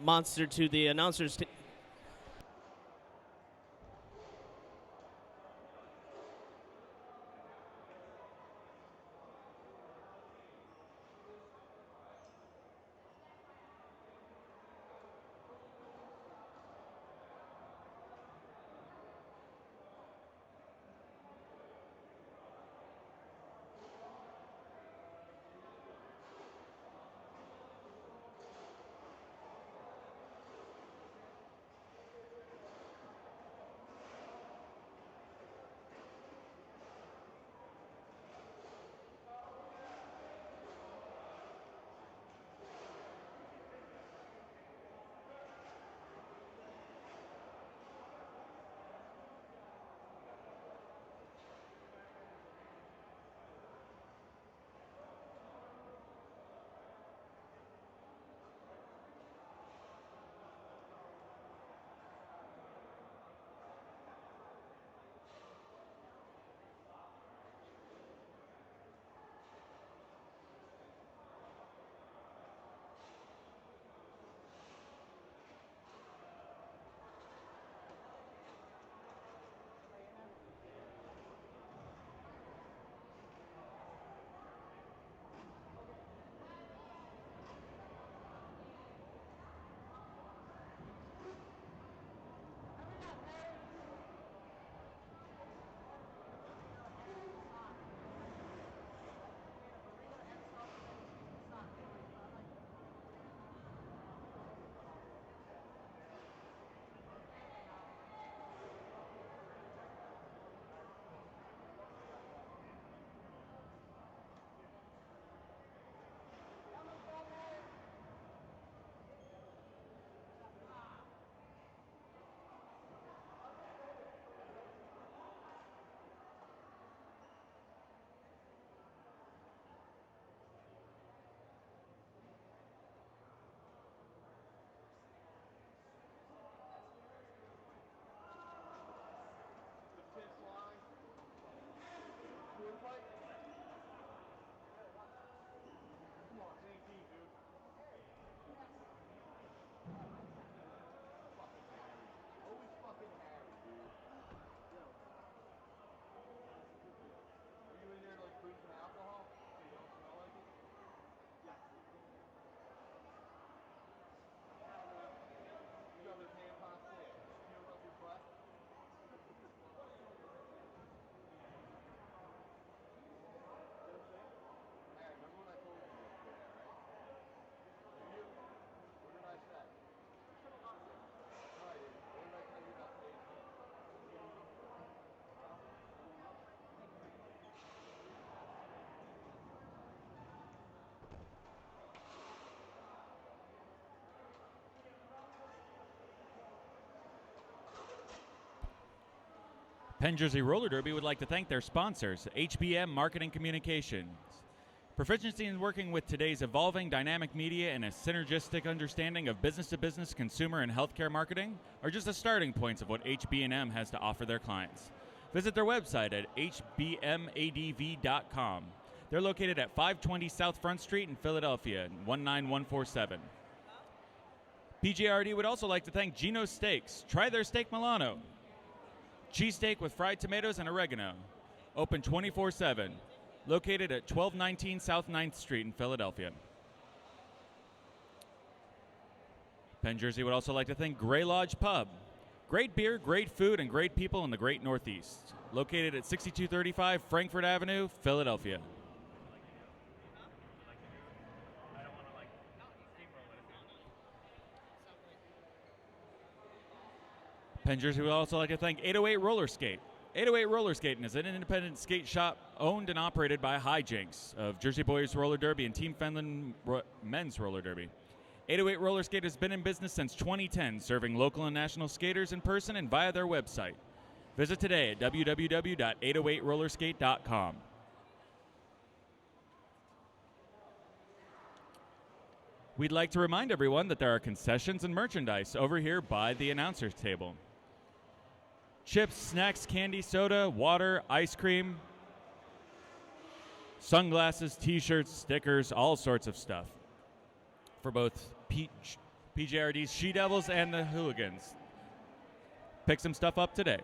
Monster to the announcers. Penn Jersey Roller Derby would like to thank their sponsors, HBM Marketing Communications. Proficiency in working with today's evolving dynamic media and a synergistic understanding of business-to-business, consumer, and healthcare marketing are just the starting points of what HB&M has to offer their clients. Visit their website at hbmadv.com. They're located at 520 South Front Street in Philadelphia, 19147. PJRD would also like to thank Gino's Steaks. Try their steak Milano. Cheesesteak with fried tomatoes and oregano. Open 24/7. Located at 1219 South 9th Street in Philadelphia. Penn Jersey would also like to thank Gray Lodge Pub. Great beer, great food, and great people in the great Northeast. Located at 6235 Frankfort Avenue, Philadelphia. Penn Jersey would also like to thank 808 Roller Skate. 808 Roller Skating is an independent skate shop owned and operated by Hijinks of Jersey Boys Roller Derby and Team Fenland Men's Roller Derby. 808 Roller Skate has been in business since 2010, serving local and national skaters in person and via their website. Visit today at www.808rollerskate.com. We'd like to remind everyone that there are concessions and merchandise over here by the announcer's table. Chips, snacks, candy, soda, water, ice cream, sunglasses, t-shirts, stickers, all sorts of stuff for both PJRD's She Devils and the Hooligans. Pick some stuff up today.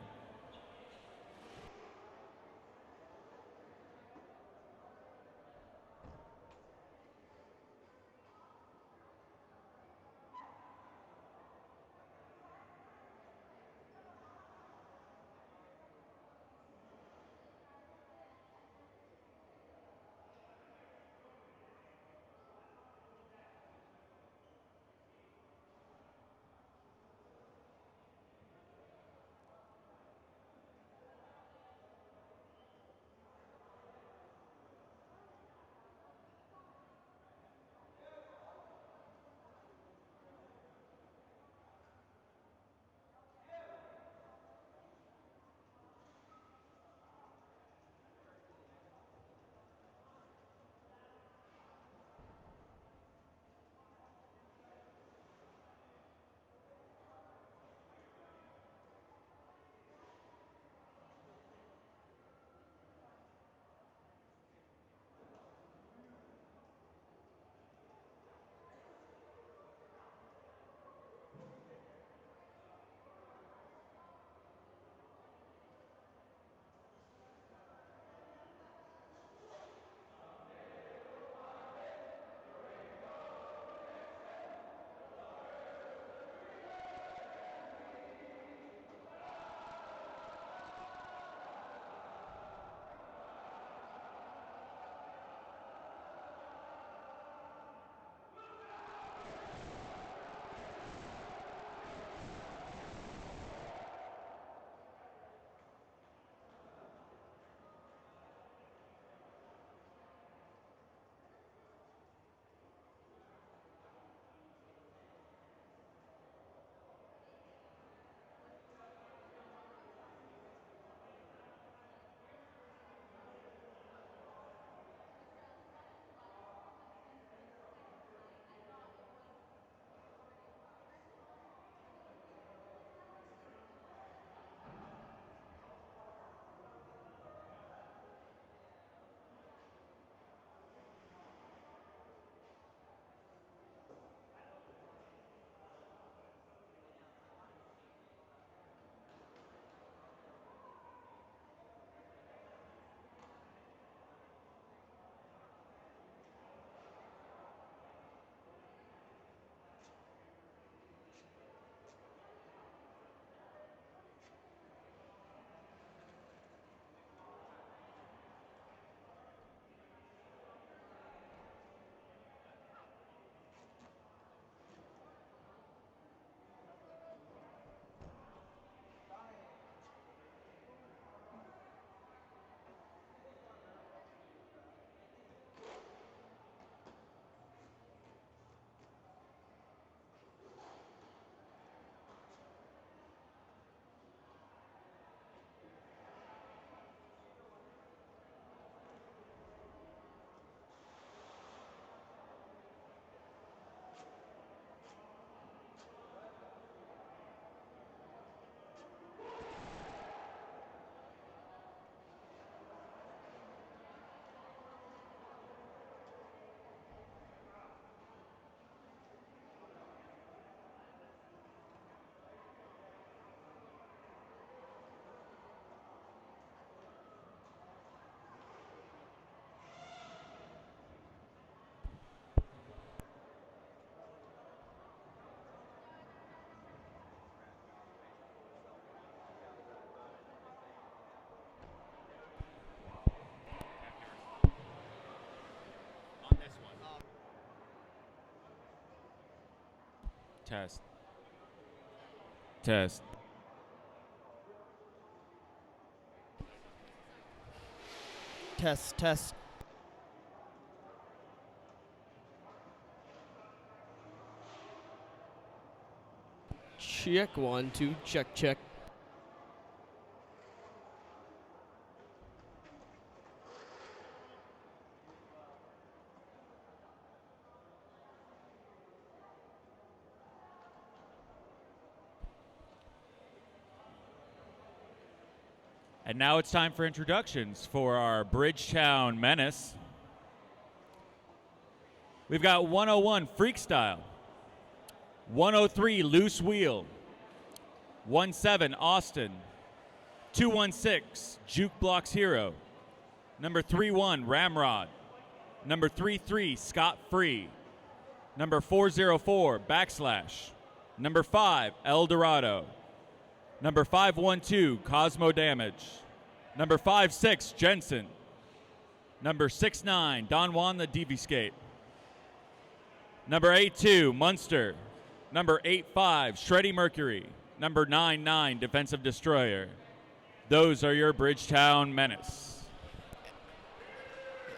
Test. Test. Test, test. Check, 1, 2, check, check. And now it's time for introductions for our Bridgetown Menace. We've got 101 Freak Style, 103, Loose Wheel. 17, Austin. 216, Juke Blocks Hero. Number 31, Ramrod. Number 33, Scott Free. Number 404, Backslash. Number 5, El Dorado. Number 512, Cosmo Damage. Number 56, Jensen. Number 69, Don Juan the Deviescape. Number 82, Munster. Number 85, Shreddy Mercury. Number 99, Defensive Destroyer. Those are your Bridgetown Menace.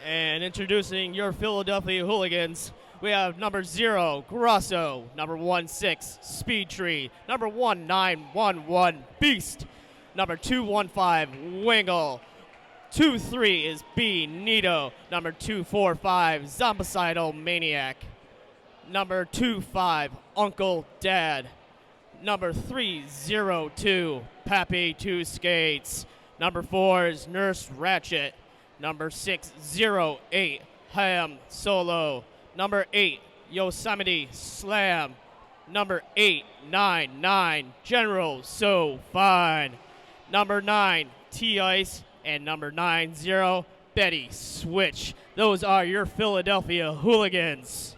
And introducing your Philadelphia Hooligans, we have number 0, Grosso. Number 16, Speed Tree. Number 1911, Beast. Number 215, Wingle. 23 is B, Nito. Number 245, Zombicidal Maniac. Number 25, Uncle Dad. Number 302, Pappy Two Skates. Number 4 is Nurse Ratchet. Number 608, Ham Solo. Number 8, Yosemite Slam. Number 899, General So Fine. Number 9, T-Ice. And number 90, Betty Switch. Those are your Philadelphia Hooligans.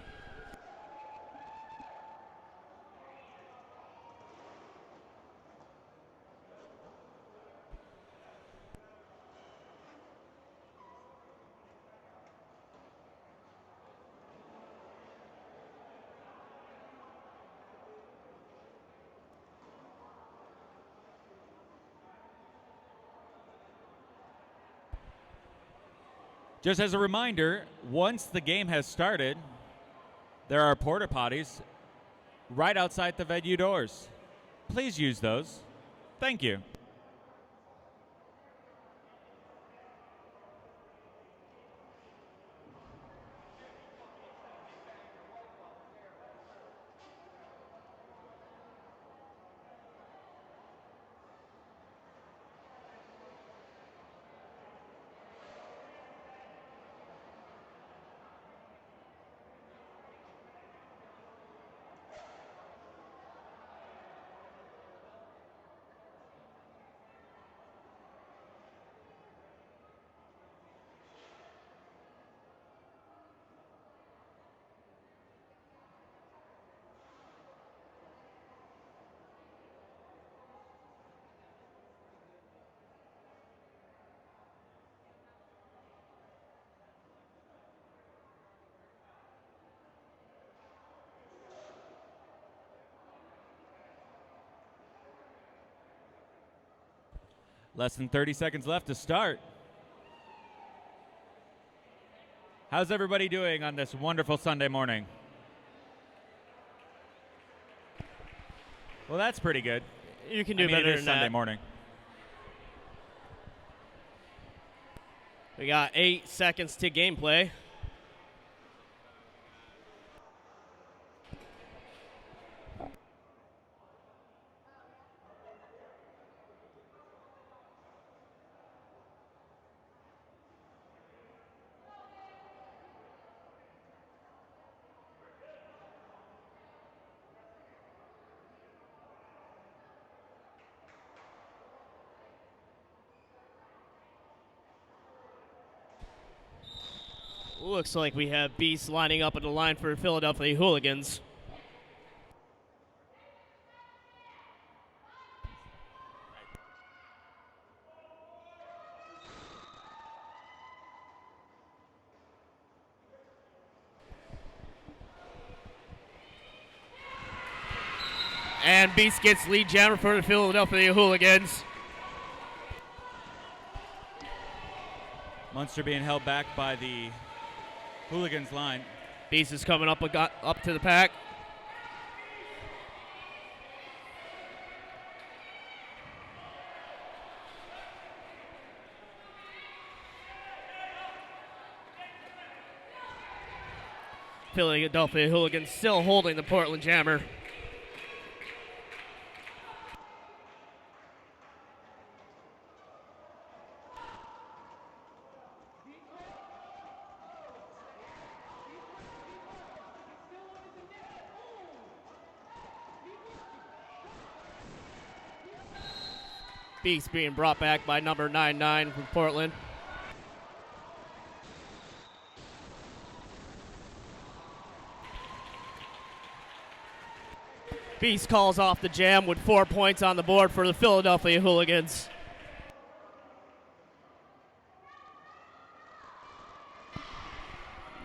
Just as a reminder, once the game has started, there are porta potties right outside the venue doors. Please use those. Thank you. Less than 30 seconds left to start. How's everybody doing on this wonderful Sunday morning? Well, that's pretty good. You can do better it is than Sunday that. morning. We got 8 seconds to gameplay. Looks like we have Beast lining up in the line for Philadelphia Hooligans. And Beast gets lead jammer for the Philadelphia Hooligans. Munster being held back by the Hooligans line. Beast is coming up to the pack. Philadelphia Hooligans still holding the Portland Jammer. Beast being brought back by number 99 from Portland. Beast calls off the jam with 4 points on the board for the Philadelphia Hooligans.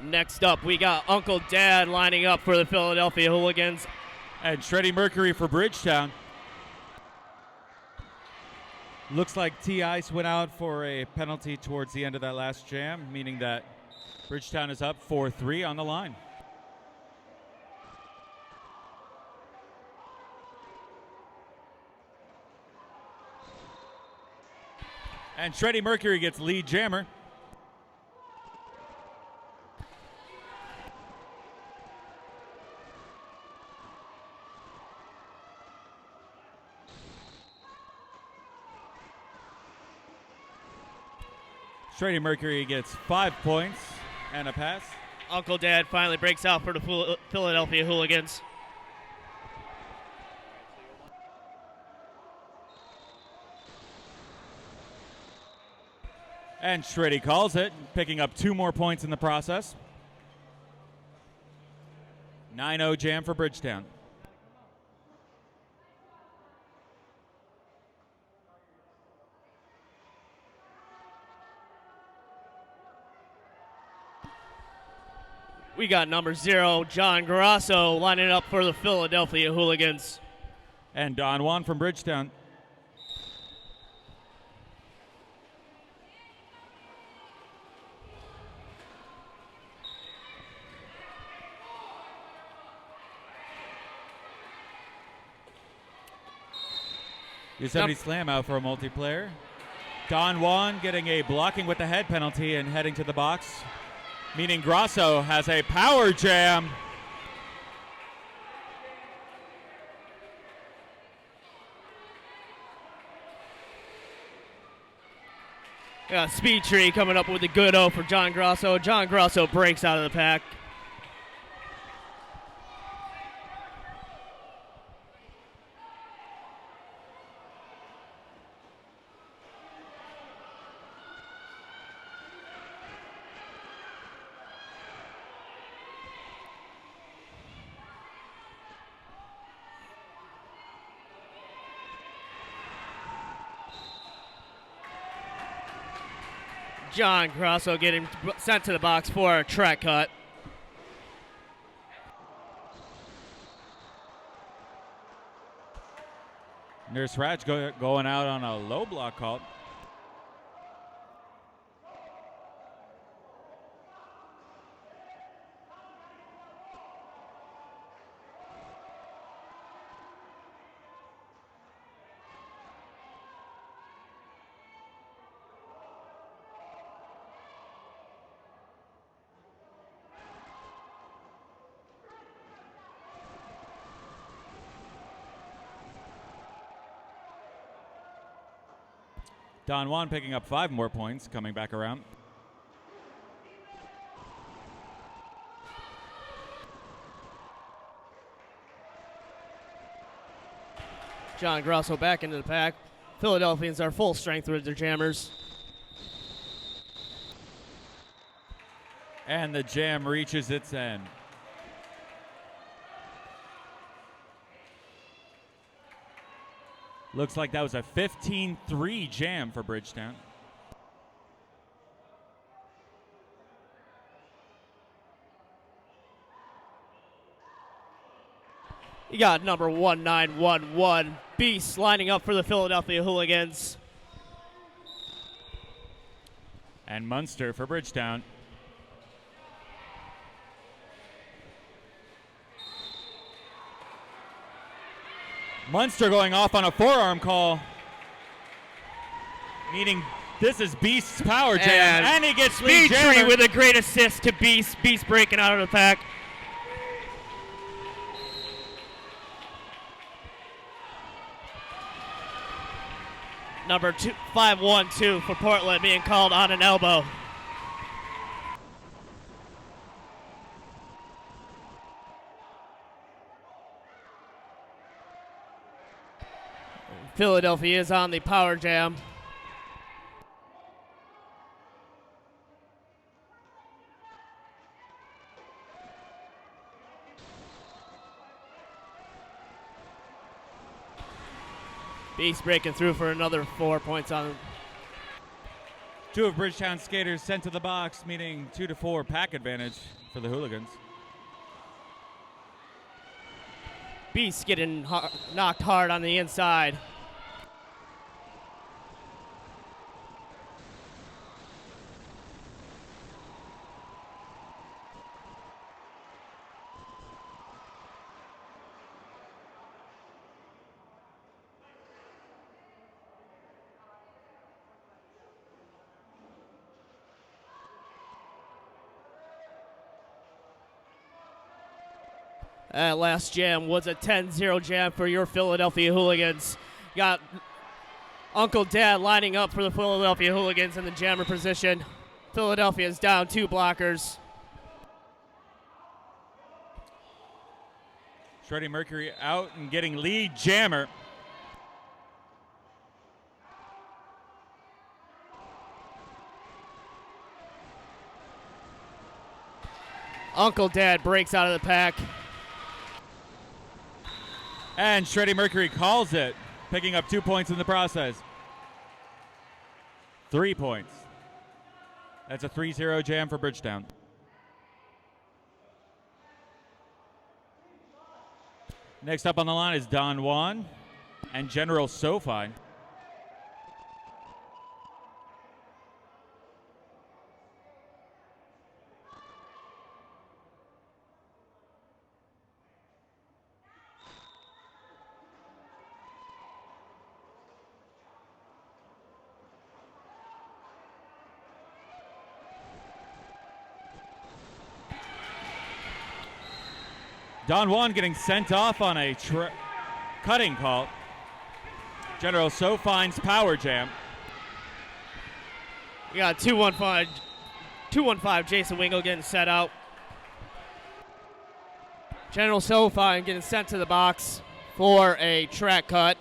Next up, we got Uncle Dad lining up for the Philadelphia Hooligans. And Shreddy Mercury for Bridgetown. Looks like T-Ice went out for a penalty towards the end of that last jam, meaning that Bridgetown is up 4-3 on the line. And Shreddy Mercury gets lead jammer. Shreddy Mercury gets 5 points and a pass. Uncle Dad finally breaks out for the Philadelphia Hooligans. And Shreddy calls it, picking up 2 more points in the process. 9-0 jam for Bridgetown. We got number 0, John Grasso, lining up for the Philadelphia Hooligans. And Don Juan from Bridgetown. Yosemite Slam out for a multiplayer. Don Juan getting a blocking with the head penalty and heading to the box, meaning Grasso has a power jam. Got Speed Tree coming up with a good O for John Grasso. John Grasso breaks out of the pack. John Grasso getting sent to the box for a track cut. Nurse Ratch going out on a low block call. Don Juan picking up 5 more points, coming back around. John Grasso back into the pack. Philadelphians are full strength with their jammers. And the jam reaches its end. Looks like that was a 15-3 jam for Bridgetown. You got number 1911, Beast, lining up for the Philadelphia Hooligans. And Munster for Bridgetown. Munster going off on a forearm call, meaning this is Beast's power jam, and he gets Speed Tree with a great assist to Beast. Beast breaking out of the pack. Number 512 for Portland being called on an elbow. Philadelphia is on the power jam. Beast breaking through for another 4 points on. Two of Bridgetown skaters sent to the box, meaning 2-4 pack advantage for the Hooligans. Beast getting knocked hard on the inside. That last jam was a 10-0 jam for your Philadelphia Hooligans. Got Uncle Dad lining up for the Philadelphia Hooligans in the jammer position. Philadelphia's down 2 blockers. Freddie Mercury out and getting lead jammer. Uncle Dad breaks out of the pack. And Shreddy Mercury calls it, picking up 2 points in the process. 3 points. That's a 3-0 jam for Bridgetown. Next up on the line is Don Juan and General SoFi. Don Juan getting sent off on a cutting call. General SoFi's power jam. We got 215 Jason Wingle getting set out. General SoFi getting sent to the box for a track cut.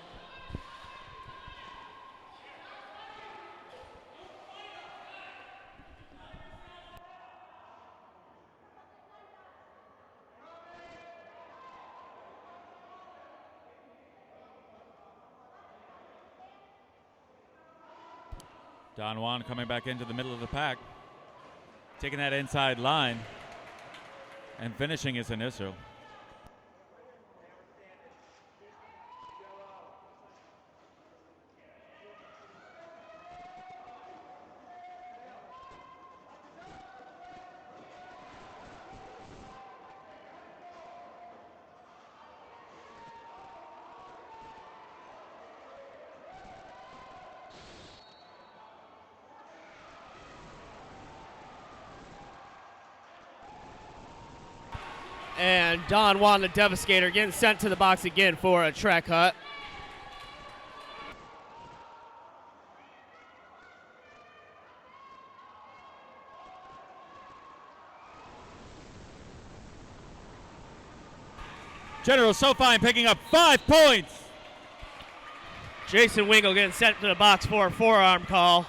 Don Juan coming back into the middle of the pack, taking that inside line and finishing his initial. And Don Juan, the Devastator, getting sent to the box again for a track cut. General SoFi picking up 5 points. Jason Wingle getting sent to the box for a forearm call.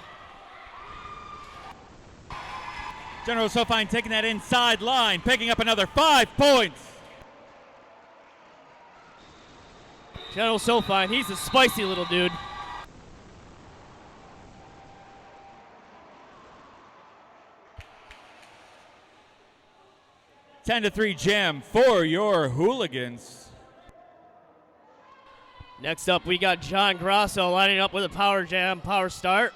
General SoFi taking that inside line, picking up another 5 points. General SoFi, he's a spicy little dude. Ten to 3 jam for your Hooligans. Next up, we got John Grasso lining up with a power jam, power start.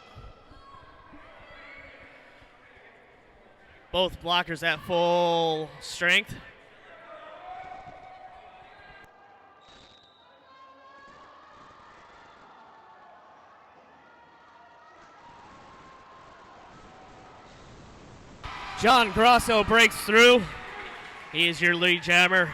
Both blockers at full strength. John Grasso breaks through. He is your lead jammer.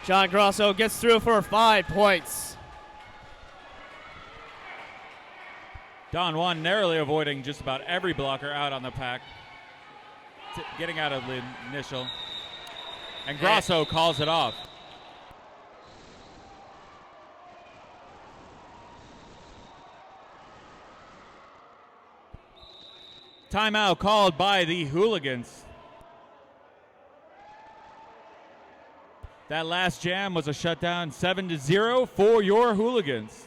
John Grasso gets through for 5 points. Don Juan narrowly avoiding just about every blocker out on the pack, getting out of the initial. And Grosso calls it off. Timeout called by the Hooligans. That last jam was a shutdown, 7-0 for your Hooligans.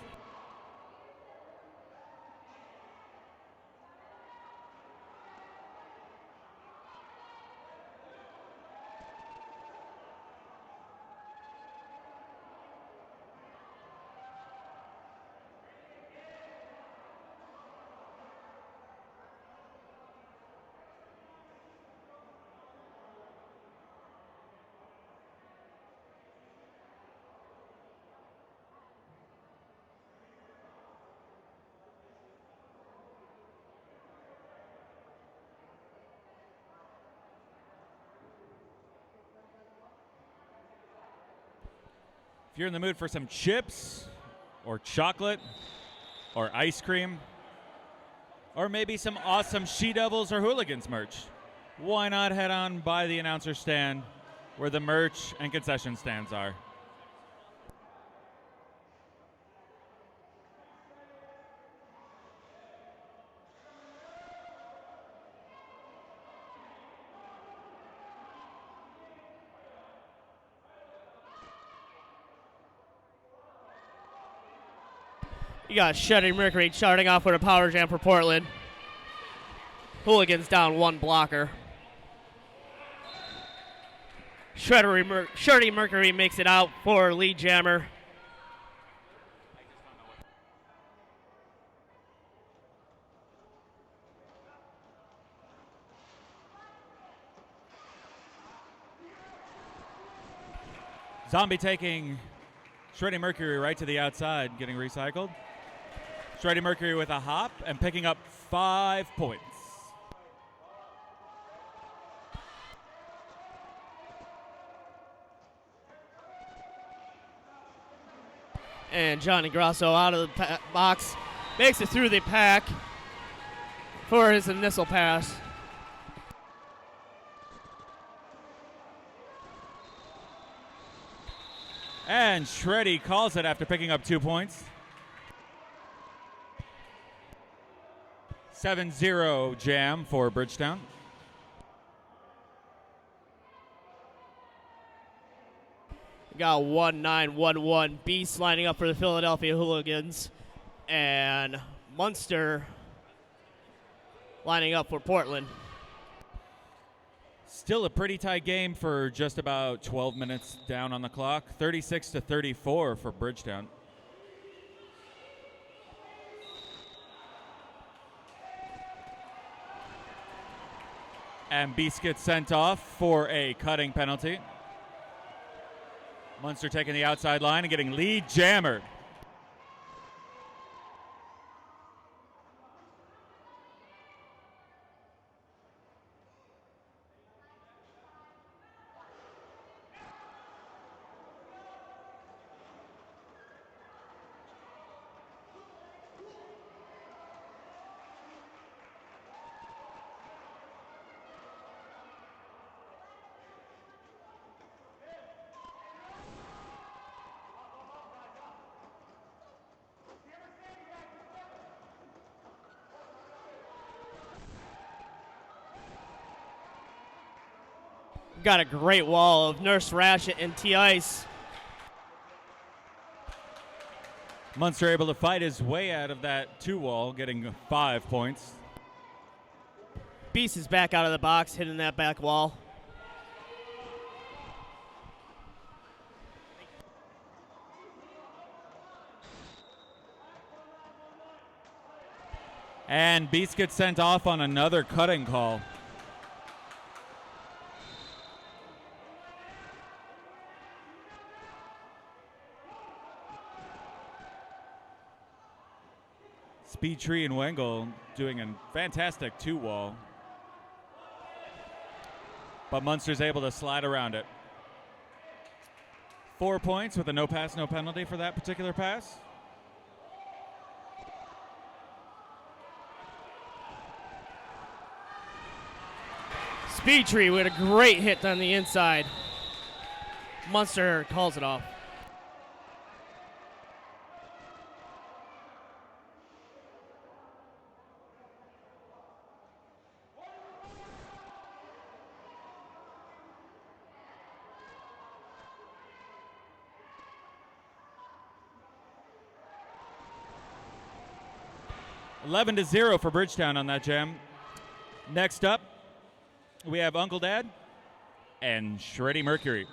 If you're in the mood for some chips or chocolate or ice cream or maybe some awesome She Devils or Hooligans merch, why not head on by the announcer stand where the merch and concession stands are. You got Shedding Mercury starting off with a power jam for Portland. Hooligans down one blocker. Shedding Mercury makes it out for lead jammer. Zombie taking Shredding Mercury right to the outside, getting recycled. Shredding Mercury with a hop and picking up 5 points. And Johnny Grosso out of the box, makes it through the pack for his initial pass. And Shreddy calls it after picking up 2 points. 7-0 jam for Bridgetown. We got 1-9-1-1 Beast lining up for the Philadelphia Hooligans. And Munster lining up for Portland. Still a pretty tight game for just about 12 minutes down on the clock. 36-34 for Bridgetown. And Beast gets sent off for a cutting penalty. Munster taking the outside line and getting lead jammered. Got a great wall of Nurse Ratchet and T-Ice. Munster able to fight his way out of that 2-wall, getting 5 points. Beast is back out of the box, hitting that back wall. And Beast gets sent off on another cutting call. Speed Tree and Wengel doing a fantastic 2-wall. But Munster's able to slide around it. 4 points with a no pass, no penalty for that particular pass. Speed Tree with a great hit on the inside. Munster calls it off. 11-0 for Bridgetown on that jam. Next up, we have Uncle Dad and Shreddy Mercury.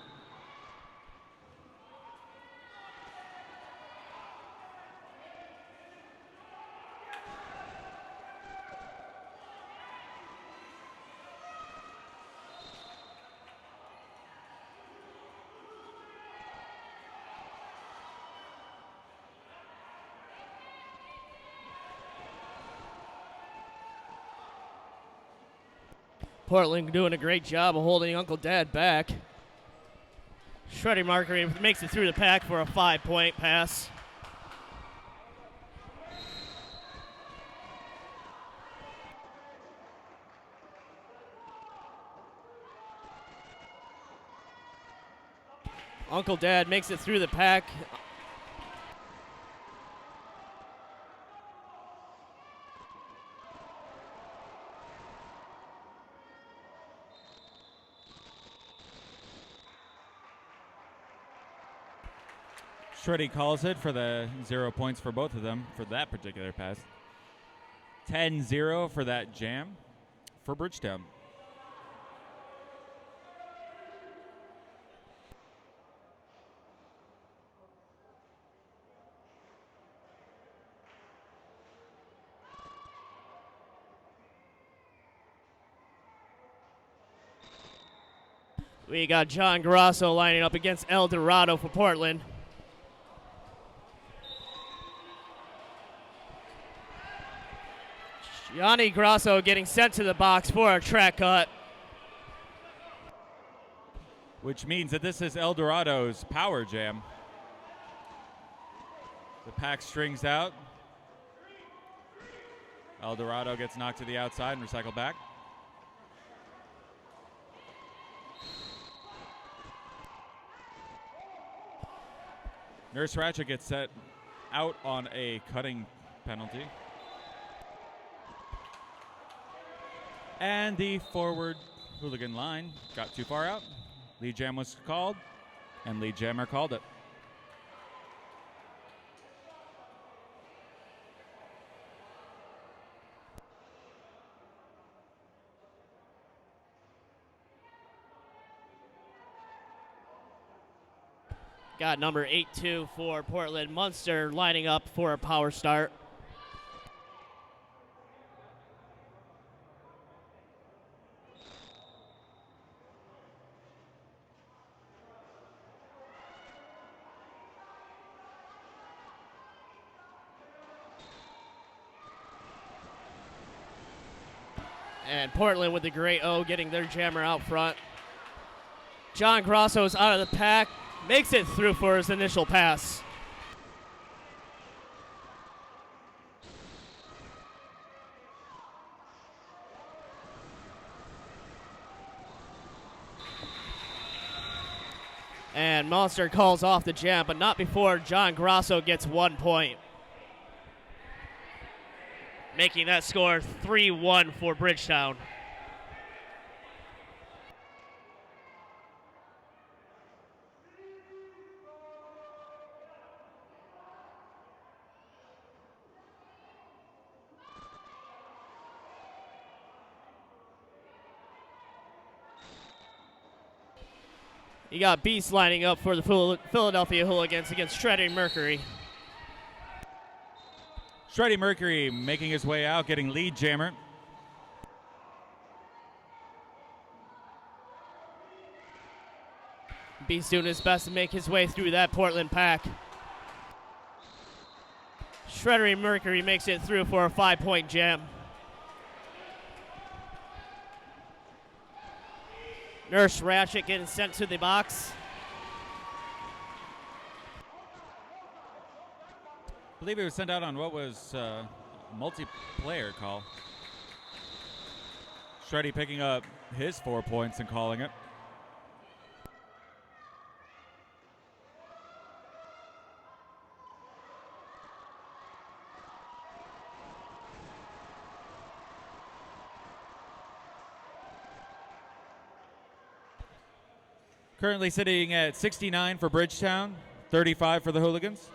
Portland doing a great job of holding Uncle Dad back. Shreddy Mercury makes it through the pack for a 5-point pass. Uncle Dad makes it through the pack. Shreddy calls it for the 0 points for both of them for that particular pass. 10-0 for that jam for Bridgetown. We got John Grasso lining up against El Dorado for Portland. Gianni Grasso getting sent to the box for a track cut. Which means that this is El Dorado's power jam. The pack strings out. El Dorado gets knocked to the outside and recycled back. Nurse Ratchet gets set out on a cutting penalty. And the forward hooligan line got too far out. Lead jam was called, and lead jammer called it. Got number 8-2 for Portland. Munster lining up for a power start. And Portland with the great O getting their jammer out front. John Grasso's out of the pack. Makes it through for his initial pass. And Monster calls off the jam, but not before John Grasso gets 1 point. Making that score 3-1 for Bridgetown. You got Beast lining up for the Philadelphia Hooligans against Shreddy Mercury. Shreddy Mercury making his way out, getting lead jammer. Beast doing his best to make his way through that Portland pack. Shreddy Mercury makes it through for a 5-point jam. Nurse Ratchet getting sent to the box. I believe it was sent out on what was multiplayer call. Shreddy picking up his 4 points and calling it. Currently sitting at 69 for Bridgetown, 35 for the Hooligans.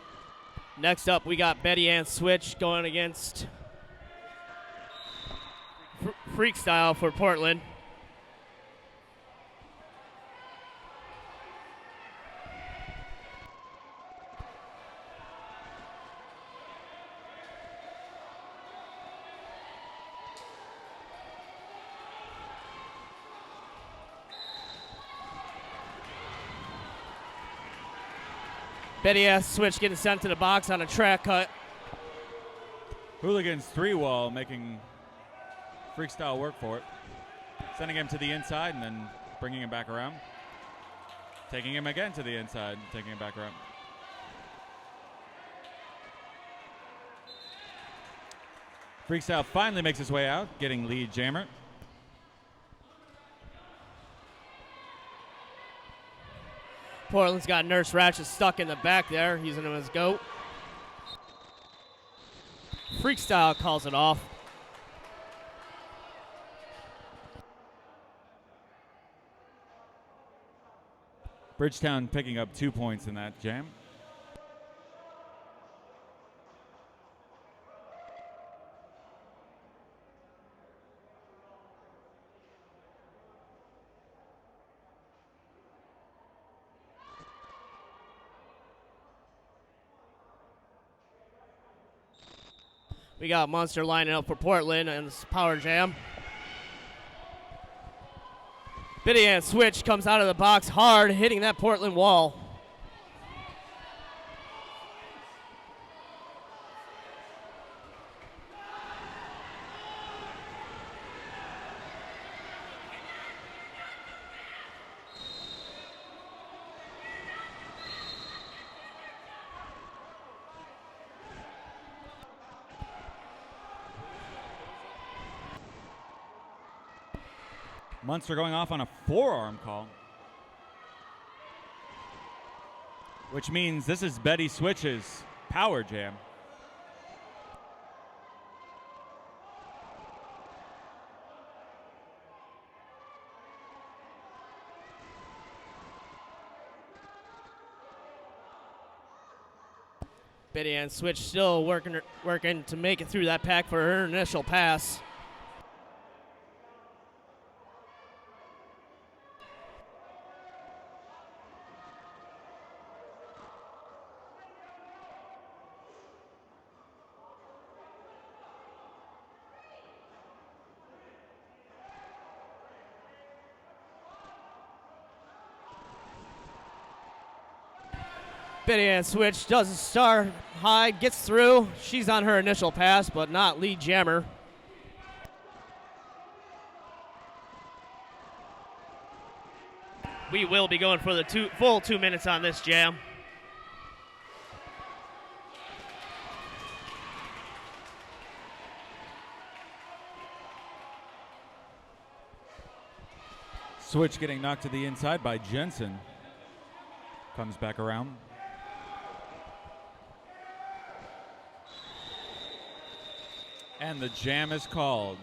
Next up, we got Betty Ann Switch going against Freakstyle for Portland. Betty Ann Switch getting sent to the box on a track cut. Hooligans 3-wall, making Freakstyle work for it. Sending him to the inside and then bringing him back around. Taking him again to the inside and taking him back around. Freakstyle finally makes his way out, getting lead jammer. Portland's got Nurse Ratchet stuck in the back there, using him as GOAT. Freakstyle calls it off. Bridgetown picking up 2 points in that jam. We got Monster lining up for Portland and this power jam. Betty Ann Switch comes out of the box hard, hitting that Portland wall. Munster going off on a forearm call, which means this is Betty Switch's power jam. Betty Ann Switch still working to make it through that pack for her initial pass. Betty Ann Switch does a star high, gets through. She's on her initial pass, but not lead jammer. We will be going for the full 2 minutes on this jam. Switch getting knocked to the inside by Jensen. Comes back around. And the jam is called.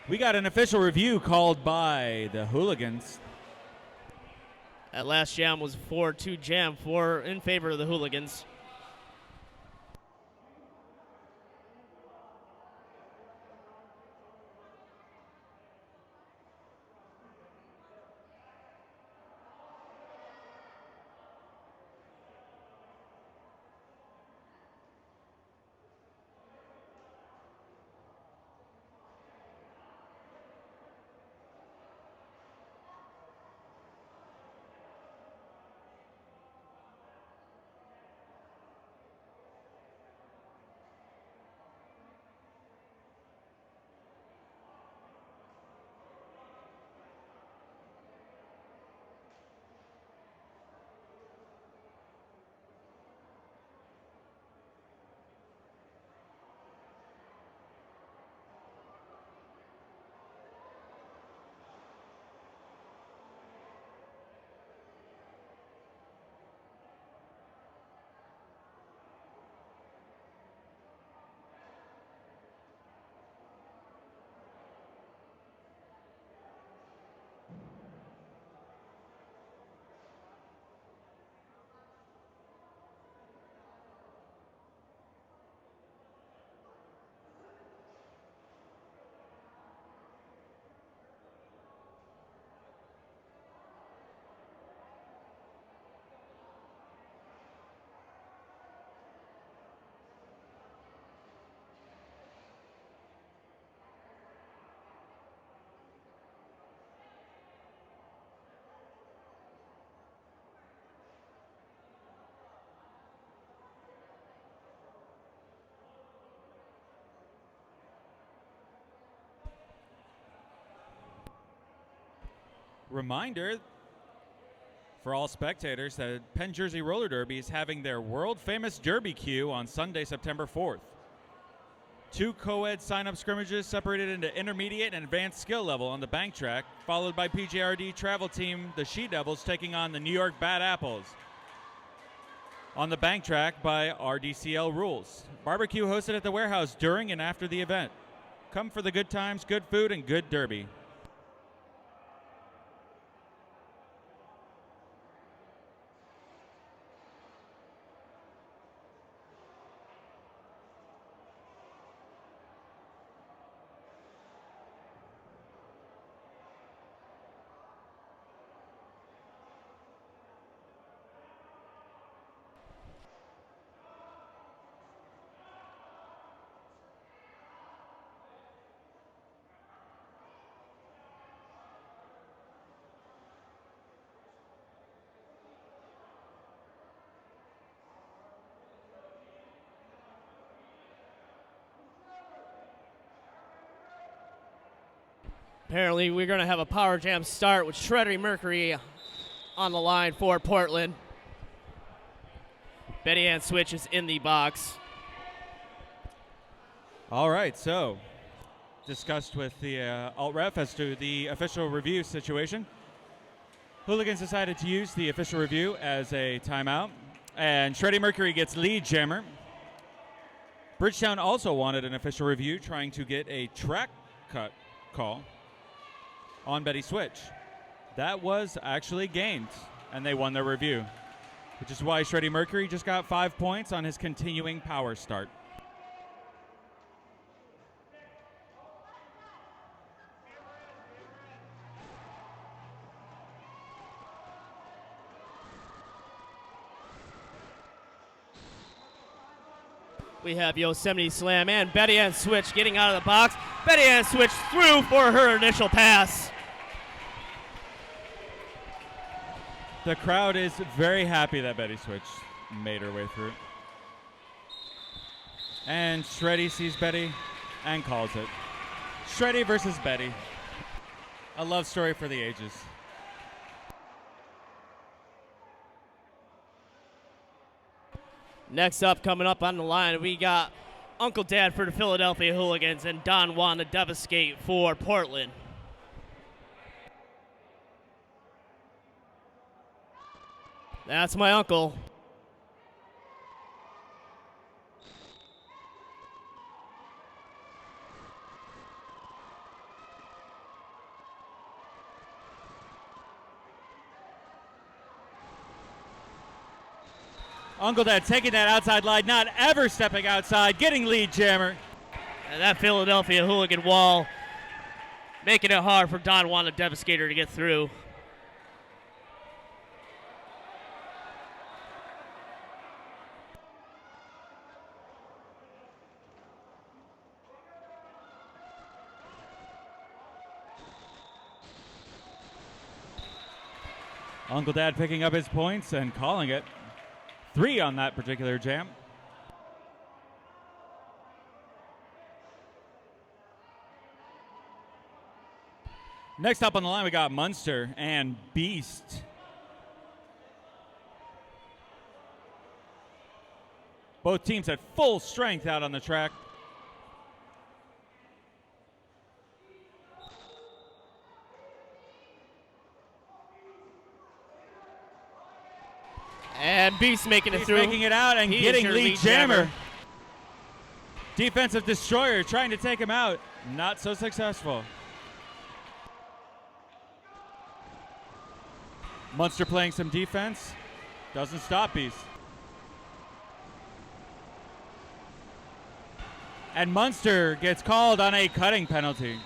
We got an official review called by the Hooligans. That last jam was 4-2 jam in favor of the Hooligans. Reminder for all spectators that Penn Jersey Roller Derby is having their world-famous Derby queue on Sunday, September 4th. 2 co-ed sign-up scrimmages separated into intermediate and advanced skill level on the bank track, followed by PJRD travel team, the She-Devils, taking on the New York Bad Apples on the bank track by RDCL rules. Barbecue hosted at the warehouse during and after the event. Come for the good times, good food, and good derby. Apparently, we're going to have a power jam start with Shreddy Mercury on the line for Portland. Betty Ann Switch is in the box. All right, so discussed with the alt-ref as to the official review situation. Hooligans decided to use the official review as a timeout, and Shreddy Mercury gets lead jammer. Bridgetown also wanted an official review, trying to get a track cut call on Betty Switch. That was actually gained, and they won their review, which is why Shreddy Mercury just got 5 points on his continuing power start. We have Yosemite Slam and Betty Ann Switch getting out of the box. Betty Ann Switch through for her initial pass. The crowd is very happy that Betty Switch made her way through. And Shreddy sees Betty and calls it. Shreddy versus Betty. A love story for the ages. Next up, coming up on the line, we got Uncle Dad for the Philadelphia Hooligans and Don Juan to Devastate for Portland. That's my uncle. Uncle Dad taking that outside line, not ever stepping outside, getting lead jammer. And that Philadelphia Hooligan wall making it hard for Don Juan the Devastator to get through. Uncle Dad picking up his points and calling it. 3 on that particular jam. Next up on the line, we got Munster and Beast. Both teams at full strength out on the track. And Beast making it Beast through. making it out and He getting is your lead jammer. jammer. Defensive destroyer trying to take him out. Not so successful. Munster playing some defense. Doesn't stop Beast. And Munster gets called on a cutting penalty.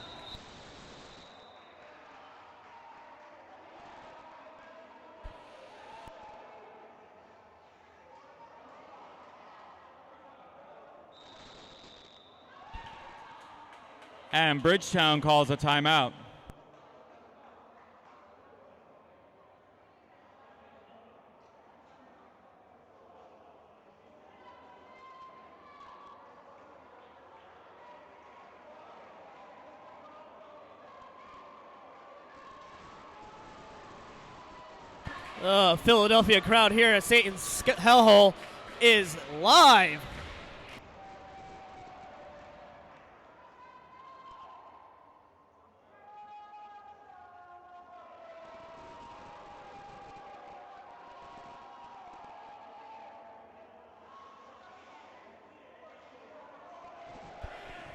And Bridgetown calls a timeout. Philadelphia crowd here at Satan's Hellhole is live.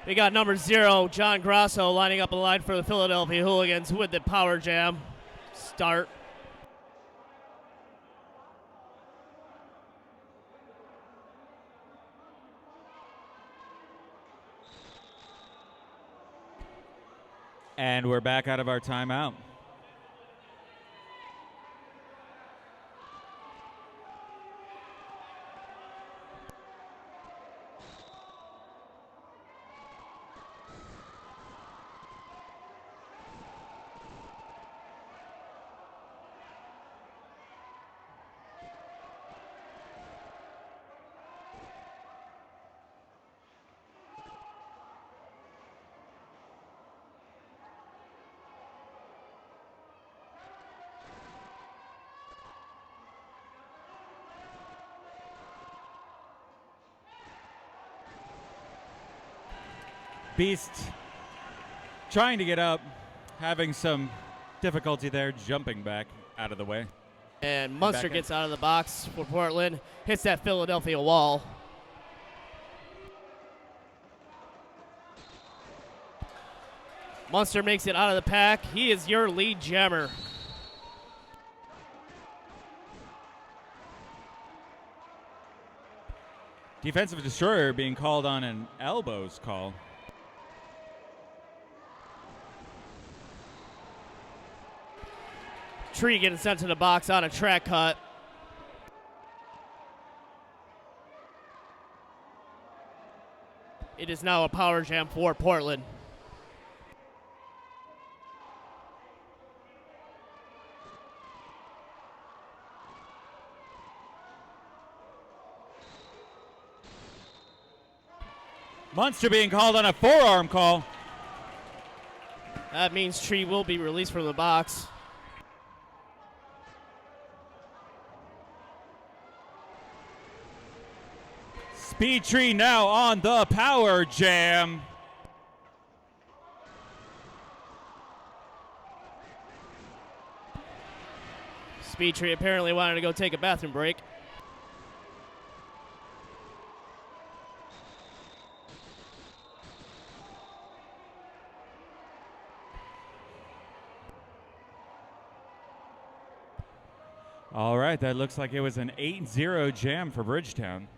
We got number 0, John Grasso, lining up a line for the Philadelphia Hooligans with the power jam start. And we're back out of our timeout. Beast trying to get up, having some difficulty there, jumping back out of the way. And Munster gets out of the box for Portland, hits that Philadelphia wall. Munster makes it out of the pack. He is your lead jammer. Defensive destroyer being called on an elbows call. Tree getting sent to the box on a track cut. It is now a power jam for Portland. Munster being called on a forearm call. That means Tree will be released from the box. Speed Tree now on the power jam. Speed Tree apparently wanted to go take a bathroom break. All right, that looks like it was an 8-0 jam for Bridgetown.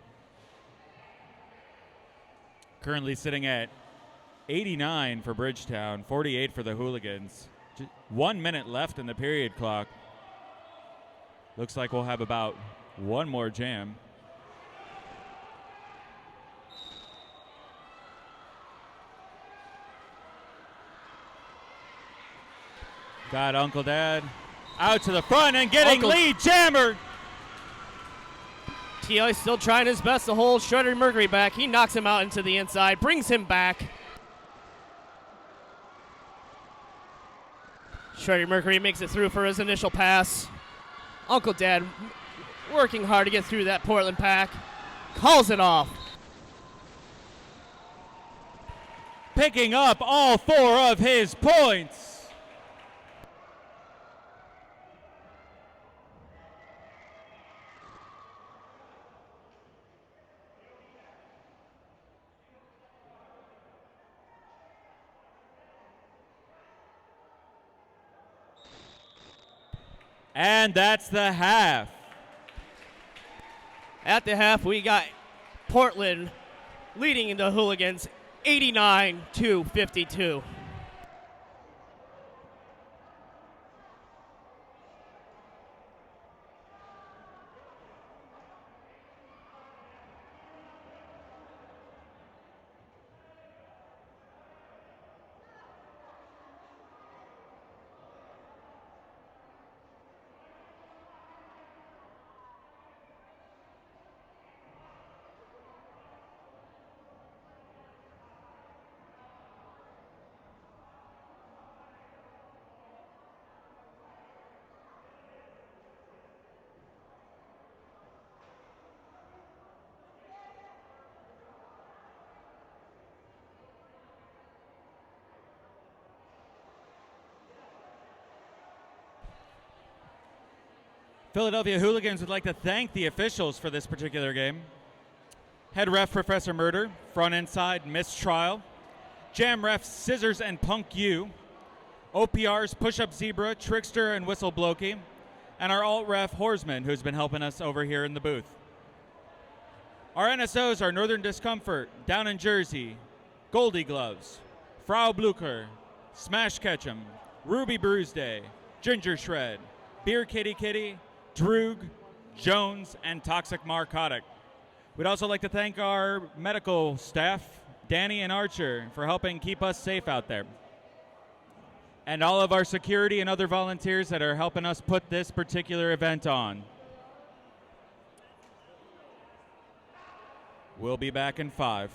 Currently sitting at 89 for Bridgetown, 48 for the Hooligans. Just 1 minute left in the period clock. Looks like we'll have about one more jam. Got Uncle Dad out to the front and getting lead jammer. T.I. still trying his best to hold Shredder Mercury back. He knocks him out into the inside, brings him back. Shredder Mercury makes it through for his initial pass. Uncle Dad working hard to get through that Portland pack. Calls it off. Picking up all 4 of his points. And that's the half. At the half, we got Portland leading into Hooligans 89-52. Philadelphia Hooligans would like to thank the officials for this particular game. Head ref Professor Murder, front inside Mistrial, jam refs Scissors and Punk U, OPR's Push Up Zebra, Trickster, and Whistle Blokey, and our alt ref Horsman, who's been helping us over here in the booth. Our NSOs are Northern Discomfort, Down in Jersey, Goldie Gloves, Frau Blucher, Smash Ketchum, Ruby Bruisday, Ginger Shred, Beer Kitty Kitty, Droog, Jones, and Toxic Narcotic. We'd also like to thank our medical staff, Danny and Archer, for helping keep us safe out there. And all of our security and other volunteers that are helping us put this particular event on. We'll be back in 5.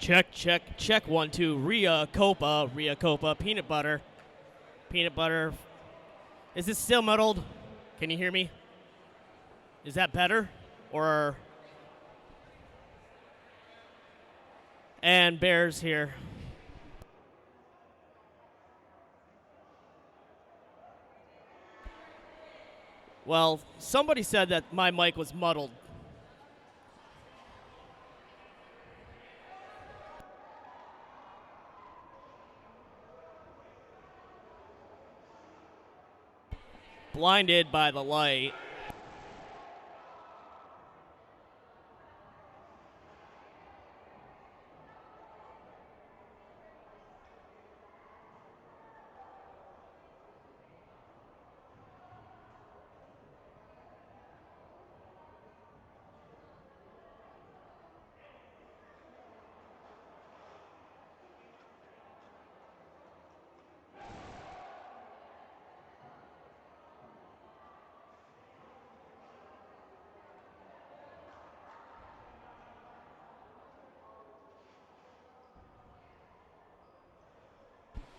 Check, check, check. 1, 2. Rhea Copa, peanut butter. Peanut butter. Is this still muddled? Can you hear me? Is that better? Or. And Bears here. Well, somebody said that my mic was muddled. Blinded by the light.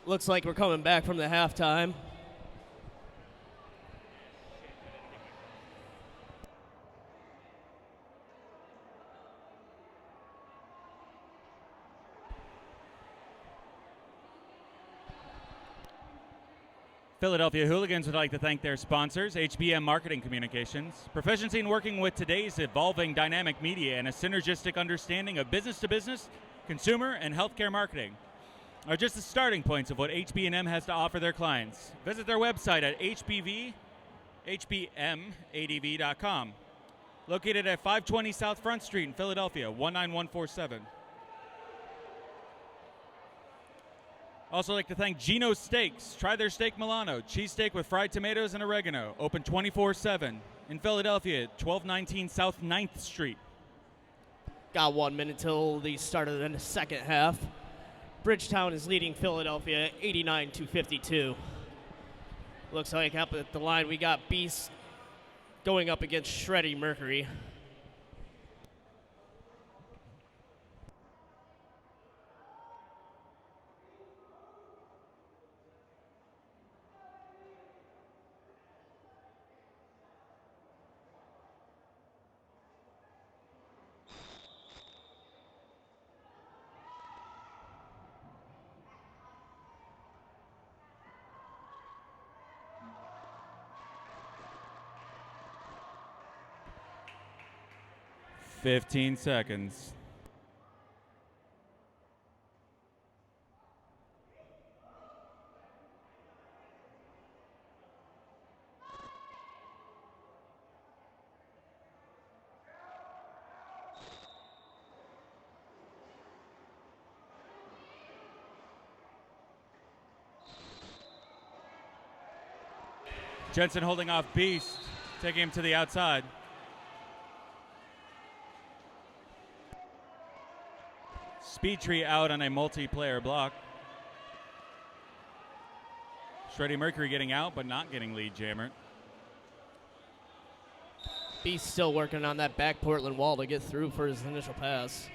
Looks like we're coming back from the halftime. Philadelphia Hooligans would like to thank their sponsors, HBM Marketing Communications. Proficiency in working with today's evolving dynamic media and a synergistic understanding of business-to-business, consumer, and healthcare marketing are just the starting points of what HB&M has to offer their clients. Visit their website at hbmadv.com. Located at 520 South Front Street in Philadelphia, 19147. Also like to thank Gino's Steaks. Try their steak Milano, cheesesteak with fried tomatoes and oregano. Open 24/7 in Philadelphia, 1219 South 9th Street. Got 1 minute till the start of the second half. Bridgetown is leading Philadelphia 89-52. Looks like up at the line we got Beast going up against Shreddy Mercury. Fifteen seconds. Jensen holding off Beast, taking him to the outside. Speed Tree out on a multiplayer block. Shreddy Mercury getting out, but not getting lead jammer. Beast still working on that back Portland wall to get through for his initial pass.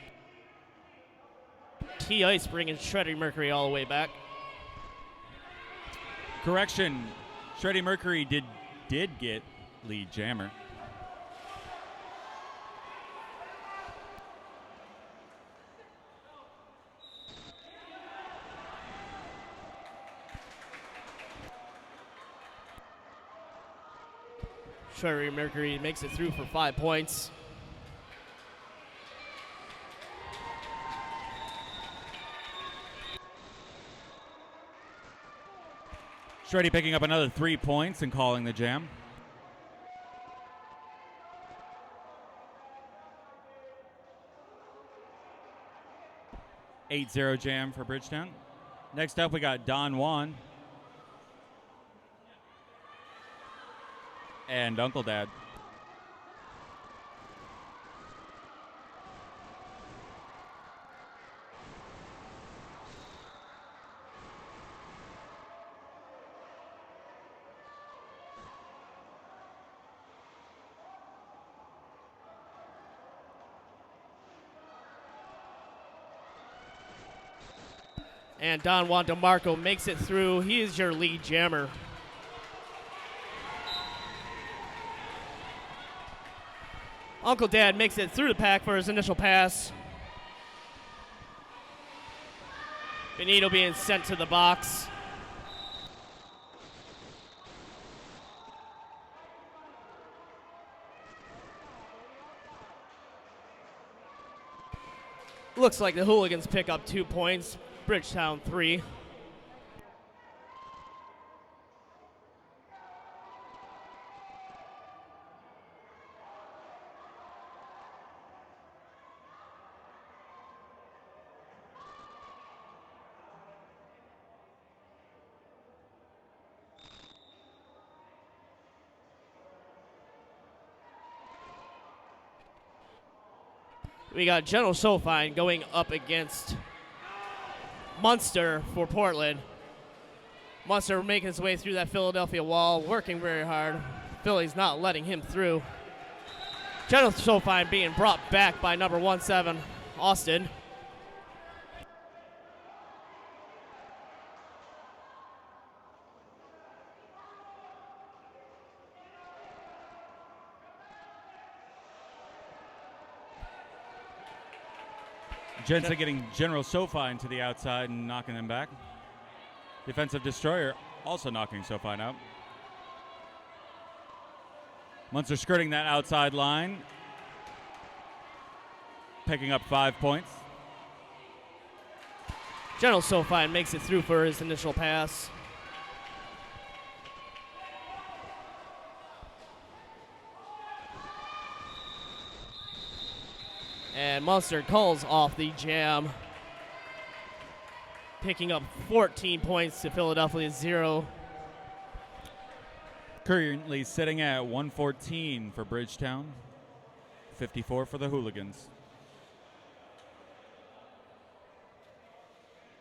T-Ice bringing Shreddy Mercury all the way back. Correction, Shreddy Mercury did get lead jammer. Shreddy Mercury makes it through for 5 points. Shreddy picking up another 3 points and calling the jam. (8-0) jam for Bridgetown. Next up, we got Don Juan and Uncle Dad. And Don Juan DeMarco makes it through. He is your lead jammer. Uncle Dad makes it through the pack for his initial pass. Benito being sent to the box. Looks like the Hooligans pick up 2 points. Bridgetown 3. We got General Sofine going up against Munster for Portland. Munster making his way through that Philadelphia wall, working very hard. Philly's not letting him through. General Sofine being brought back by number 17, Austin. Jensen getting General Sofine to the outside and knocking them back. Defensive Destroyer also knocking Sofine out. Munster skirting that outside line, picking up 5 points. General Sofine makes it through for his initial pass. And Munster calls off the jam, picking up 14 points to Philadelphia's 0. Currently sitting at 114 for Bridgetown, 54 for the Hooligans.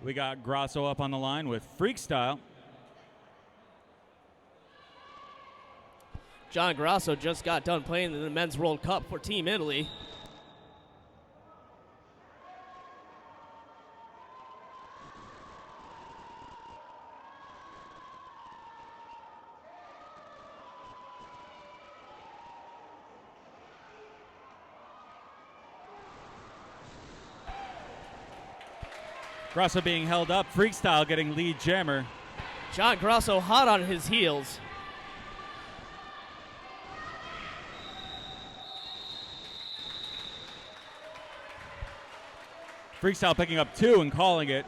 We got Grasso up on the line with Freak Style. John Grasso just got done playing in the Men's World Cup for Team Italy. Grasso being held up. Freakstyle getting lead jammer. John Grasso hot on his heels. Freakstyle picking up 2 and calling it.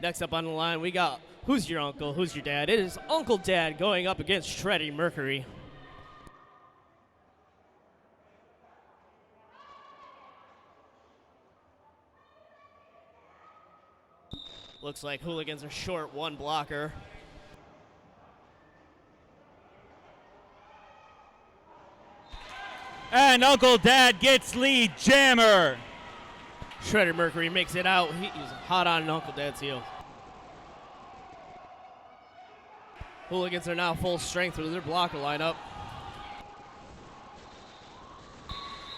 Next up on the line, we got Who's Your Uncle, Who's Your Dad? It is Uncle Dad going up against Shreddy Mercury. Looks like Hooligans are short 1 blocker. And Uncle Dad gets lead jammer. Shredder Mercury makes it out. He's hot on Uncle Dad's heel. Hooligans are now full strength with their blocker lineup.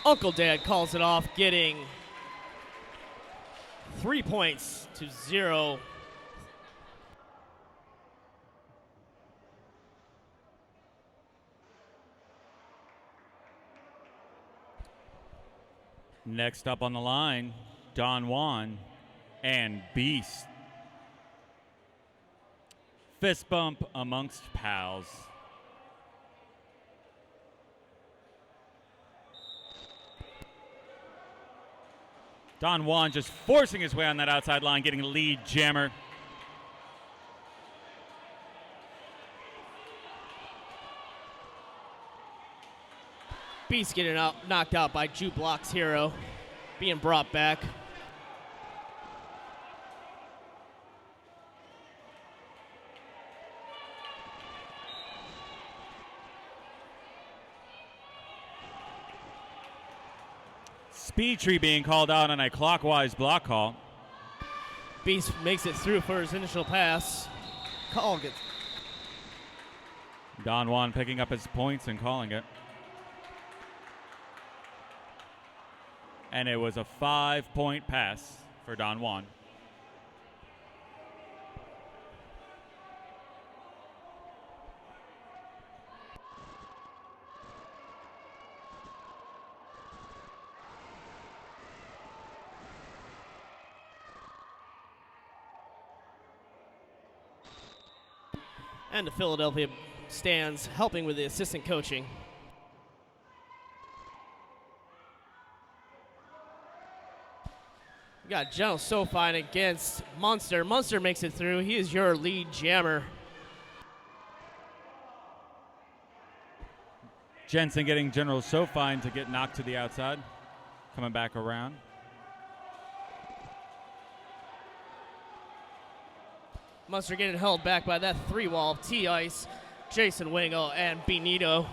Uncle Dad calls it off, getting 3 points to 0. Next up on the line, Don Juan and Beast. Fist bump amongst pals. Don Juan just forcing his way on that outside line, getting a lead jammer. Beast getting knocked out by Jukebox Hero, being brought back. Speed Tree being called out on a clockwise block call. Beast makes it through for his initial pass. Call gets. Don Juan picking up his points and calling it. And it was a 5-point pass for Don Juan. And the Philadelphia stands helping with the assistant coaching. We got General Sofine against Munster. Munster makes it through. He is your lead jammer. Jensen getting General Sofine to get knocked to the outside. Coming back around. Munster getting held back by that three-wall of T-Ice, Jason Wingo, and Benito.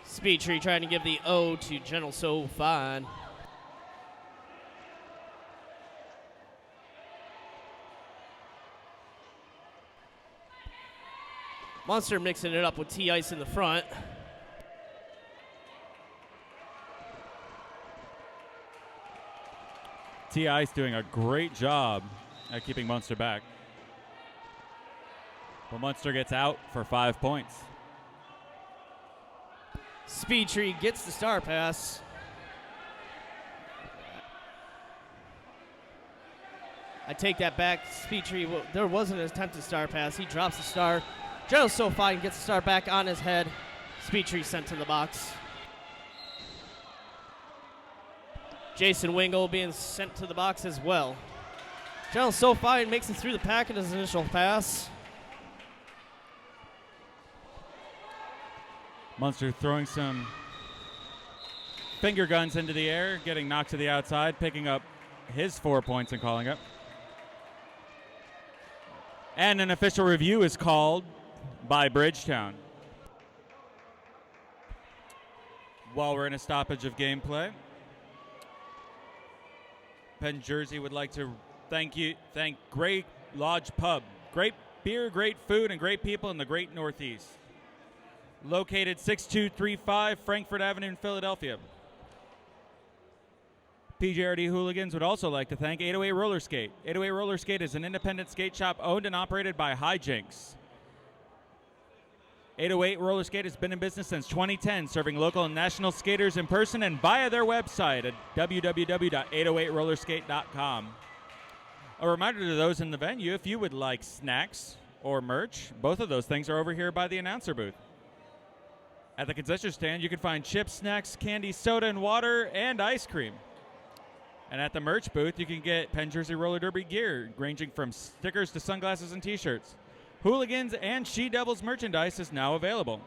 Speedtree trying to give the O to General Sofine. Munster mixing it up with T-Ice in the front. T-Ice doing a great job at keeping Munster back. But Munster gets out for 5 points. Speedtree gets the star pass. I take that back. Speedtree, there wasn't an attempted star pass. He drops the star. General Sofine gets the star back on his head. Speedtree sent to the box. Jason Wingo being sent to the box as well. General Sofine makes it through the pack in his initial pass. Munster throwing some finger guns into the air, getting knocked to the outside, picking up his 4 points and calling it. And an official review is called by Bridgetown. While we're in a stoppage of gameplay, Penn Jersey would like to thank Great Lodge Pub. Great beer, great food, and great people in the great Northeast. Located 6235 Frankfurt Avenue in Philadelphia. PJRD Hooligans would also like to thank 808 Roller Skate. 808 Roller Skate is an independent skate shop owned and operated by Hijinks. 808 Roller Skate has been in business since 2010, serving local and national skaters in person and via their website at www.808rollerskate.com. A reminder to those in the venue, if you would like snacks or merch, both of those things are over here by the announcer booth. At the concession stand, you can find chips, snacks, candy, soda, and water, and ice cream. And at the merch booth, you can get Penn Jersey Roller Derby gear, ranging from stickers to sunglasses and T-shirts. Hooligans and She Devils merchandise is now available.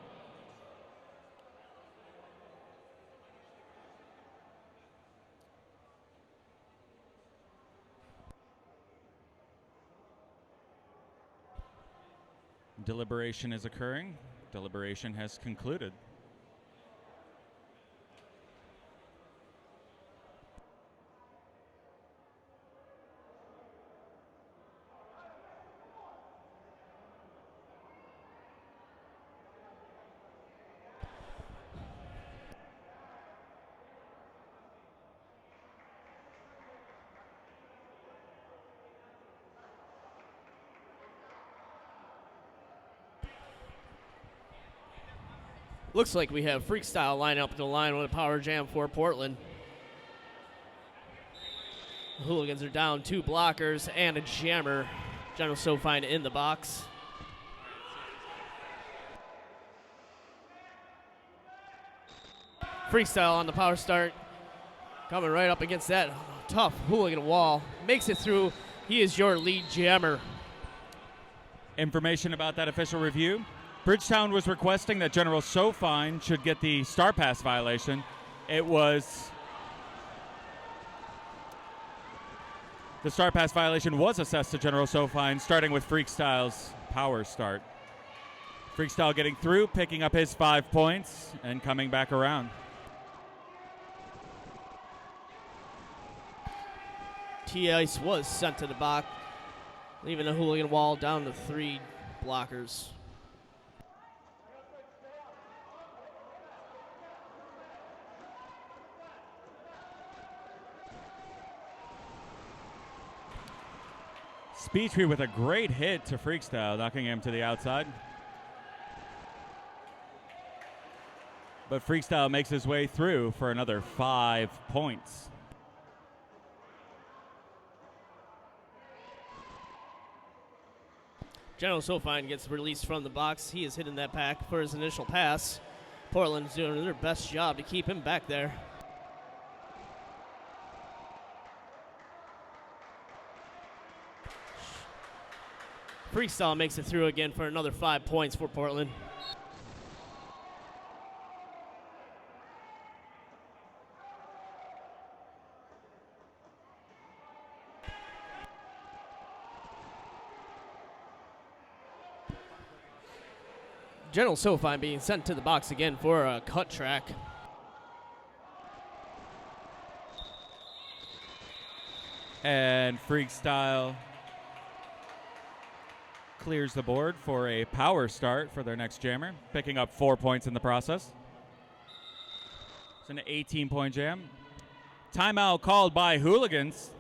Deliberation is occurring. Deliberation has concluded. Looks like we have Freakstyle line up the line with a power jam for Portland. The Hooligans are down 2 blockers and a jammer. General Sofine in the box. Freakstyle on the power start. Coming right up against that tough Hooligan wall. Makes it through. He is your lead jammer. Information about that official review. Bridgetown was requesting that General Sofine should get the star pass violation. It was the star pass violation was assessed to General Sofine, starting with Freakstyle's power start. Freakstyle getting through, picking up his 5 points, and coming back around. T-Ice was sent to the box. leaving the Hooligan wall down to 3 blockers. Speedtree with a great hit to Freakstyle, knocking him to the outside. But Freakstyle makes his way through for another 5 points. General Sofine gets released from the box. He is hitting that pack for his initial pass. Portland's doing their best job to keep him back there. Freestyle makes it through again for another 5 points for Portland. General Sofine being sent to the box again for a cut track. And Freakstyle clears the board for a power start for their next jammer, picking up 4 points in the process. It's an 18-point jam. Timeout called by Hooligans.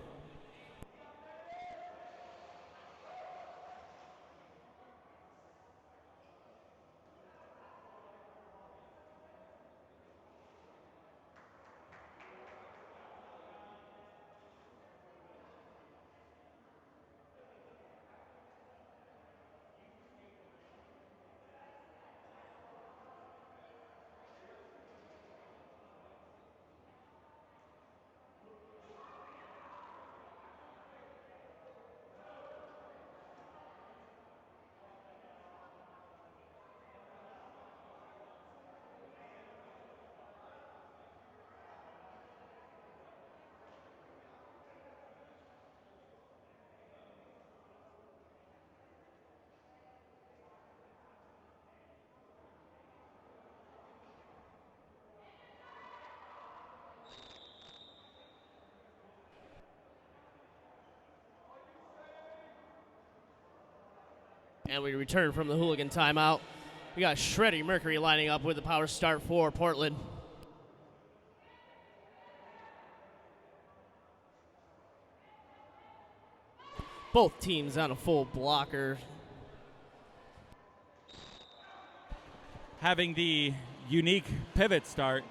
And we return from the Hooligan timeout. We got Shreddy Mercury lining up with the power start for Portland. Both teams on a full blocker. Having the unique pivot start.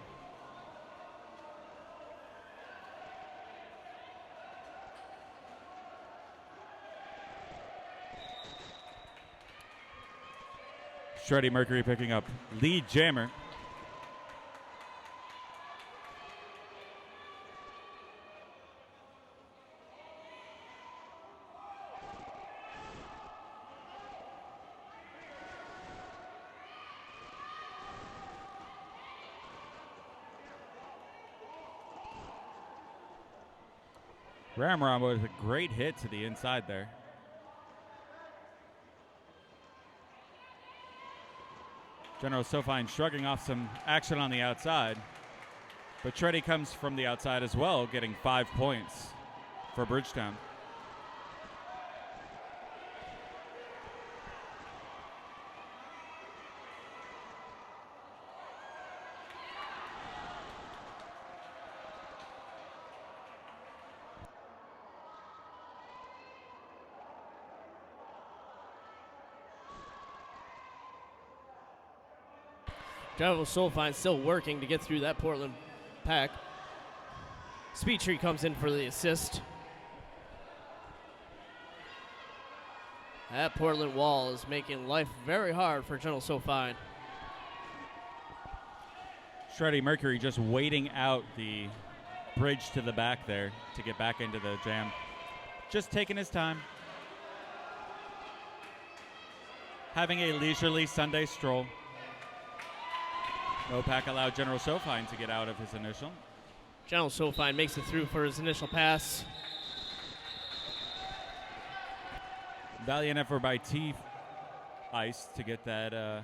Shreddy Mercury picking up lead jammer. Ramram with a great hit to the inside there. General Sofine shrugging off some action on the outside. But Shreddy comes from the outside as well, getting 5 points for Bridgetown. General Soulfine still working to get through that Portland pack. Speedtree comes in for the assist. That Portland wall is making life very hard for General Soulfine. Shreddy Mercury just waiting out the bridge to the back there to get back into the jam. Just taking his time. Having a leisurely Sunday stroll. No pack allowed General Sofine to get out of his initial. General Sofine makes it through for his initial pass. Valiant effort by T-Ice to get that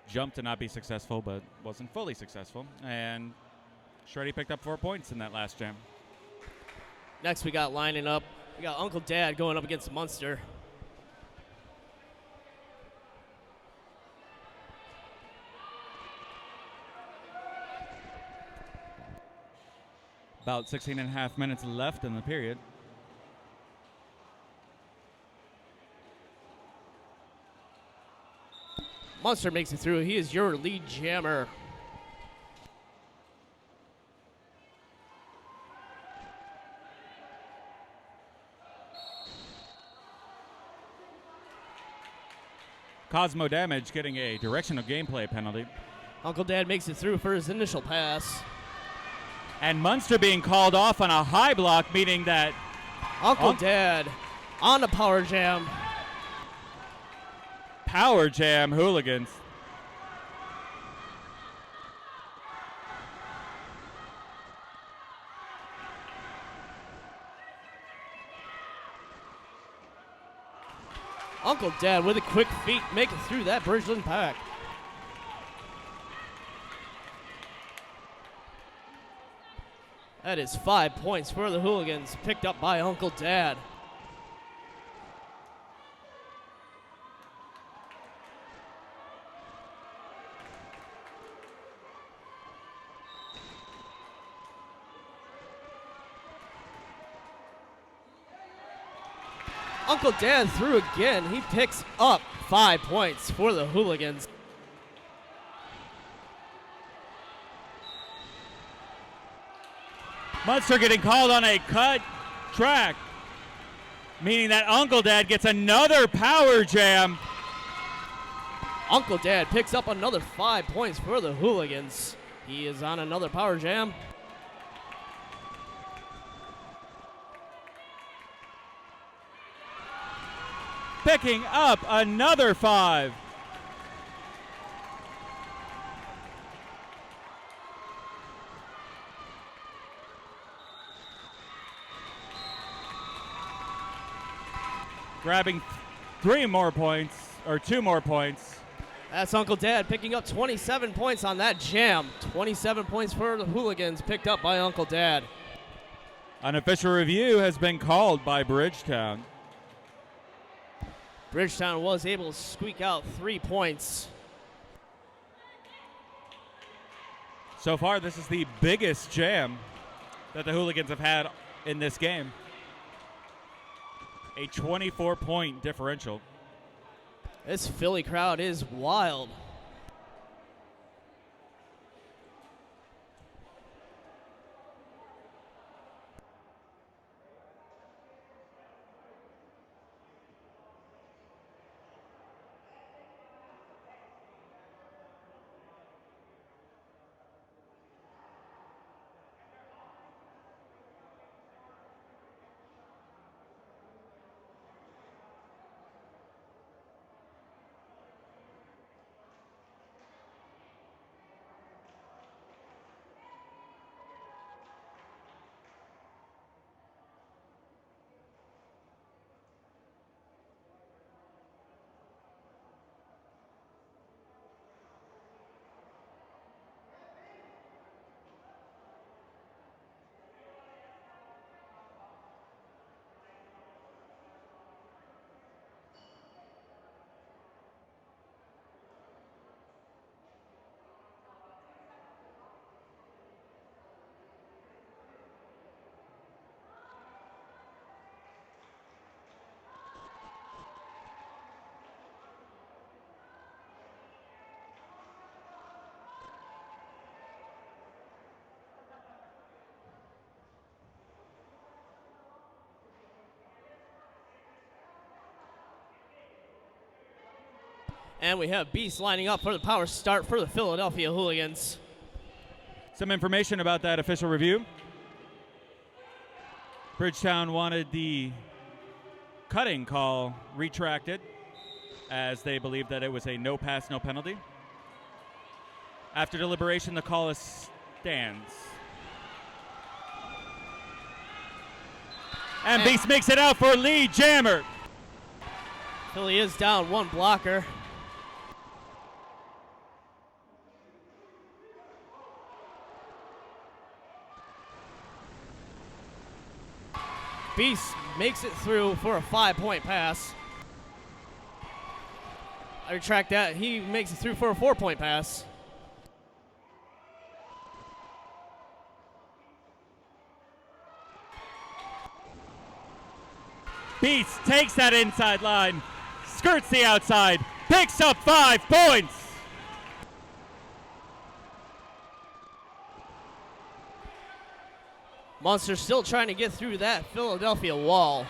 jump to not be successful, but wasn't fully successful. And Shreddy picked up 4 points in that last jam. Next we got lining up We got Uncle Dad going up against Munster. About 16.5 minutes left in the period. Munster makes it through. He is your lead jammer. Cosmo Damage getting a directional gameplay penalty. Uncle Dad makes it through for his initial pass. And Munster being called off on a high block, meaning that Uncle Dad on the power jam. Power jam Hooligans. Uncle Dad with a quick feet making through that Bridgetown pack. That is 5 points for the Hooligans, picked up by Uncle Dad. Uncle Dad threw again. He picks up 5 points for the Hooligans. Munster getting called on a cut track, meaning that Uncle Dad gets another power jam. Uncle Dad picks up another 5 points for the Hooligans. He is on another power jam. Picking up another 5. Grabbing 3 more points, or 2 more points. That's Uncle Dad picking up 27 points on that jam. 27 points for the Hooligans picked up by Uncle Dad. An official review has been called by Bridgetown. Bridgetown was able to squeak out 3 points. So far, this is the biggest jam that the Hooligans have had in this game. A 24-point differential. This Philly crowd is wild. And we have Beast lining up for the power start for the Philadelphia Hooligans. Some information about that official review. Bridgetown wanted the cutting call retracted as they believed that it was a no pass, no penalty. After deliberation, the call stands. And Beast makes it out for lead jammer. Philly is down 1 blocker. Beast makes it through for a 5-point pass. I retract that. He makes it through for a 4-point pass. Beast takes that inside line, skirts the outside, picks up 5 points. Munster still trying to get through that Philadelphia wall.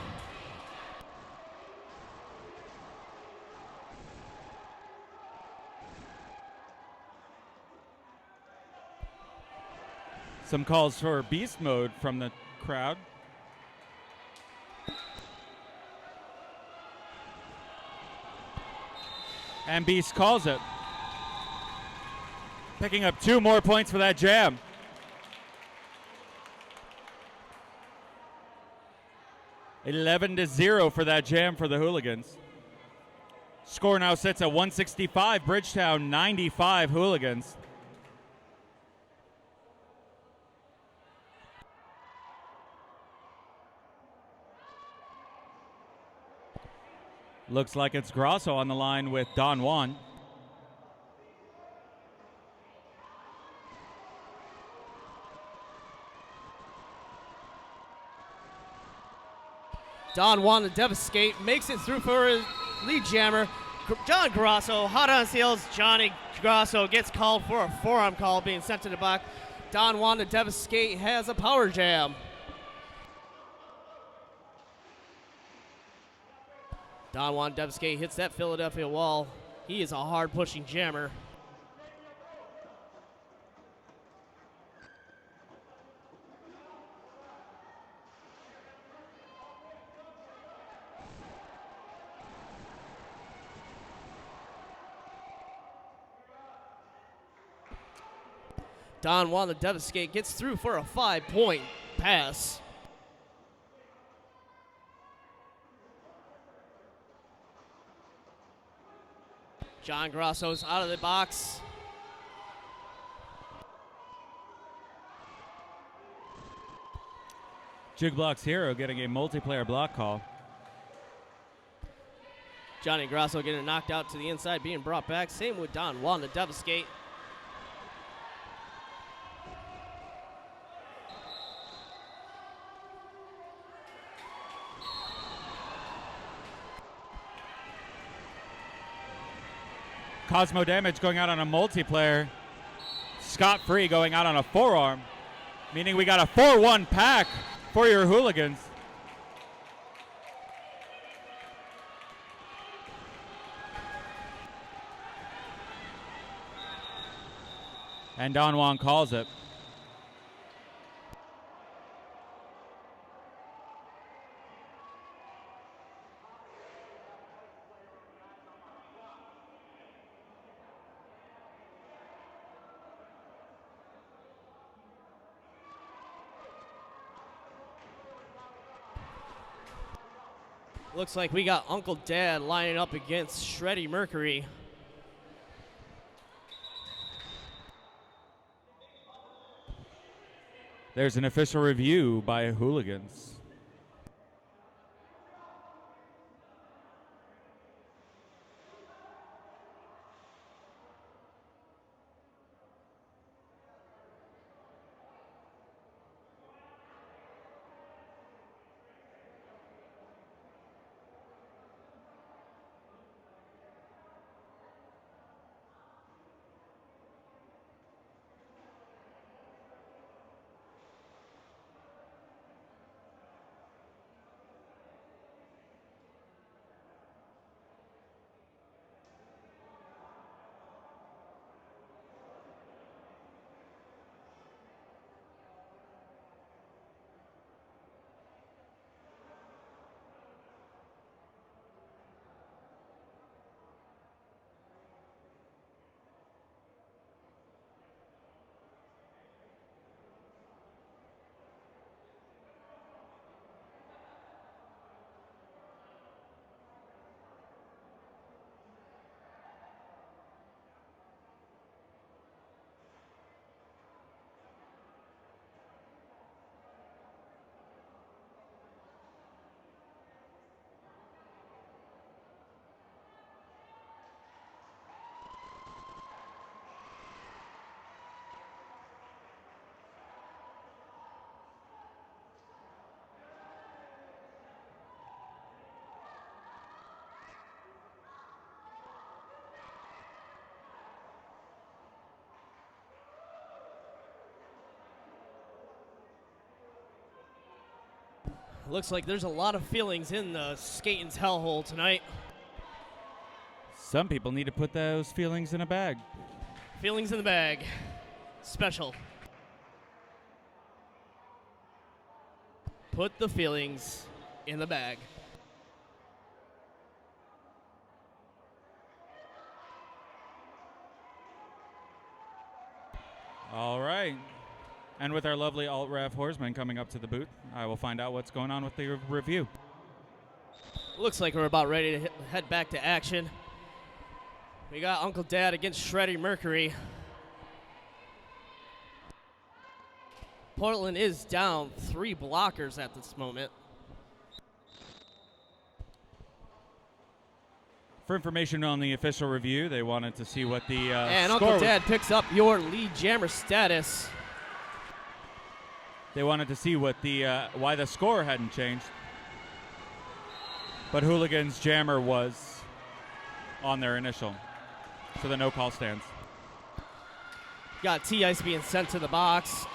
Some calls for beast mode from the crowd. And Beast calls it. Picking up 2 more points for that jam. (11-0) for that jam for the Hooligans. Score now sits at 165, Bridgetown 95 Hooligans. Looks like it's Grosso on the line with Don Juan. Don Juan to devastate, makes it through for his lead jammer. John Grosso, hot on his heels. Johnny Grosso gets called for a forearm call being sent to the back. Don Juan to devastate has a power jam. Don Juan Devskate hits that Philadelphia wall. He is a hard-pushing jammer. Don Juan the Devastate gets through for a 5-point pass. John Grosso's out of the box. Jig Block's hero getting a multiplayer block call. Johnny Grosso getting knocked out to the inside, being brought back. Same with Don Juan the Devastate. Cosmo Damage going out on a multiplayer. Scott Free going out on a forearm, meaning we got a 4-1 pack for your Hooligans. And Don Juan calls it. Looks like we got Uncle Dad lining up against Shreddy Mercury. There's an official review by Hooligans. Looks like there's a lot of feelings in the Skating's hellhole tonight. Some people need to put those feelings in a bag. Feelings in the bag. Special. Put the feelings in the bag. All right. And with our lovely alt-ref horseman coming up to the booth, I will find out what's going on with the review. Looks like we're about ready to head back to action. We got Uncle Dad against Shreddy Mercury. Portland is down 3 blockers at this moment. For information on the official review, they wanted to see what the and score Uncle Dad picks up your lead jammer status. They wanted to see what the why the score hadn't changed. But Hooligans jammer was on their initial, so the no call stands. Got T-Ice being sent to the box.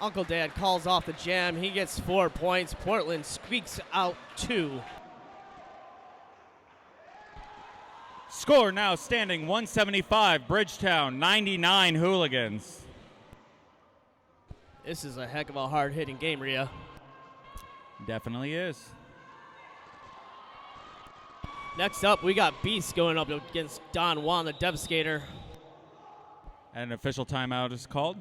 Uncle Dad calls off the jam. He gets 4 points. Portland squeaks out 2. Score now standing 175, Bridgetown, 99 Hooligans. This is a heck of a hard-hitting game, Rhea. Definitely is. Next up, we got Beast going up against Don Juan, the Devastator. And an official timeout is called.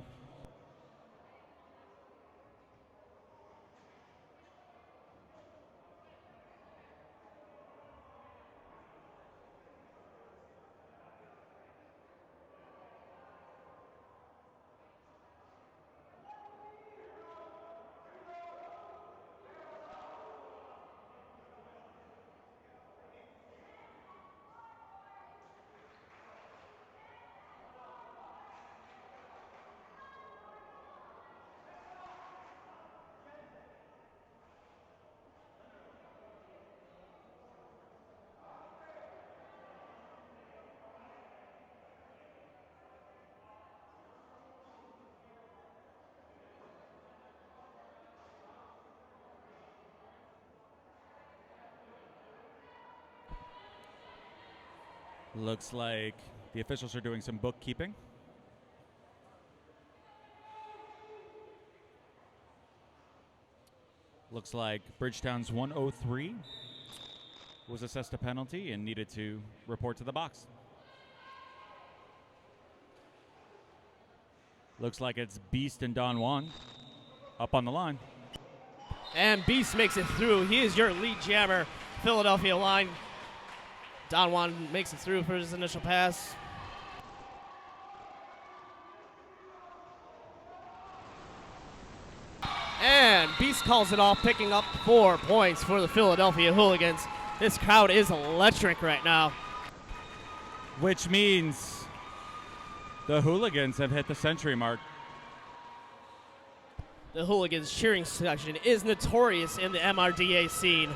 Looks like the officials are doing some bookkeeping. Looks like Bridgetown's 103 was assessed a penalty and needed to report to the box. Looks like it's Beast and Don Juan up on the line. And Beast makes it through. He is your lead jammer, Philadelphia line. Don Juan makes it through for his initial pass. And Beast calls it off, picking up 4 points for the Philadelphia Hooligans. This crowd is electric right now. Which means the Hooligans have hit the century mark. The Hooligans cheering section is notorious in the MRDA scene.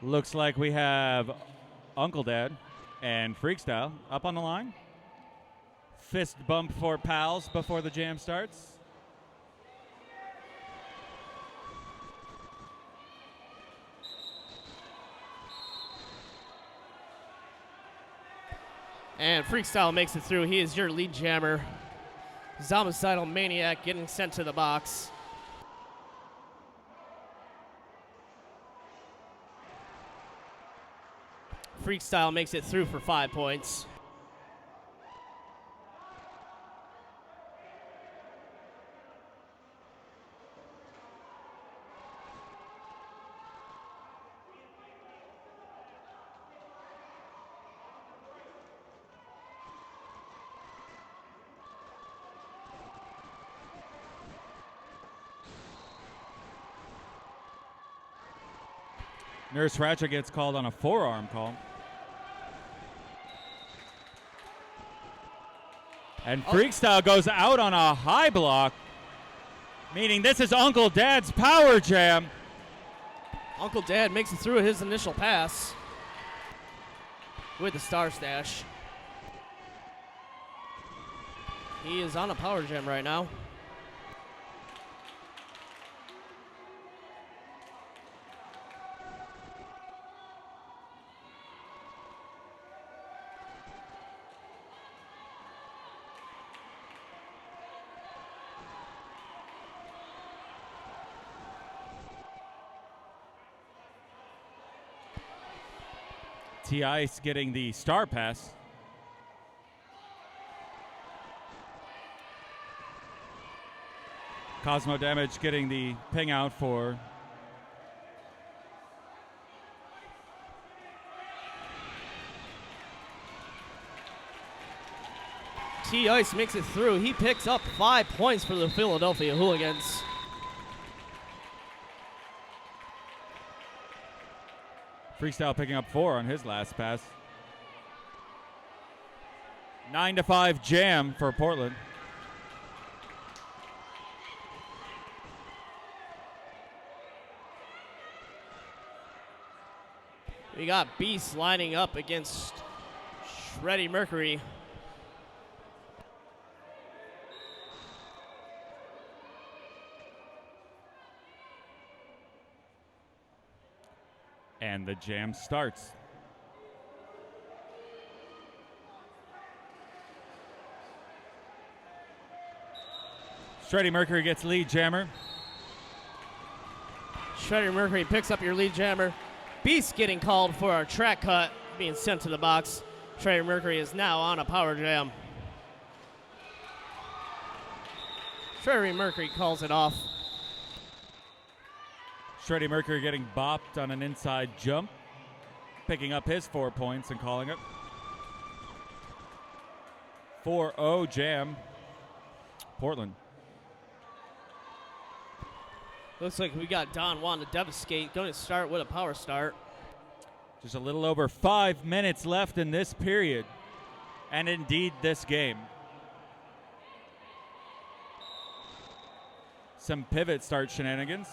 Looks like we have Uncle Dad and Freakstyle up on the line. Fist bump for pals before the jam starts. And Freakstyle makes it through. He is your lead jammer. Zomicidal Maniac getting sent to the box. Freakstyle makes it through for 5 points. Nurse Ratchet gets called on a forearm call. And Freakstyle goes out on a high block, meaning this is Uncle Dad's power jam. Uncle Dad makes it through his initial pass with the Star Stash. He is on a power jam right now. T-Ice getting the star pass. Cosmo Damage getting the ping out for T-Ice makes it through. He picks up 5 points for the Philadelphia Hooligans. Freestyle picking up 4 on his last pass. 9-5 jam for Portland. We got Beast lining up against Shreddy Mercury. And the jam starts. Shreddy Mercury gets lead jammer. Shreddy Mercury picks up your lead jammer. Beast getting called for a track cut, being sent to the box. Shreddy Mercury is now on a power jam. Shreddy Mercury calls it off. Shreddy Mercury getting bopped on an inside jump, picking up his 4 points and calling it. 4-0 jam, Portland. Looks like we got Don Juan to devastate, going to start with a power start. Just a little over 5 minutes left in this period, and indeed this game. Some pivot start shenanigans.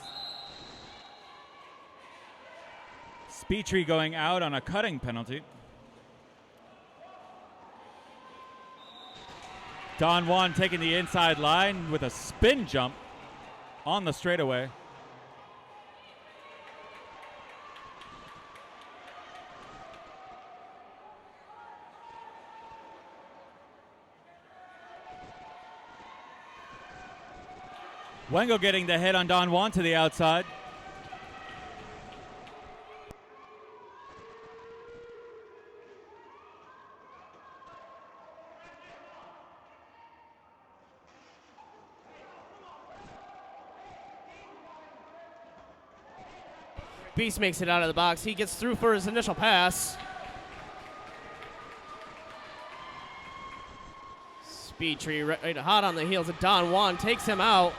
Speetry going out on a cutting penalty. Don Juan taking the inside line with a spin jump on the straightaway. Wengo getting the hit on Don Juan to the outside. Beast makes it out of the box. He gets through for his initial pass. Speedtree right hot on the heels of Don Juan, takes him out.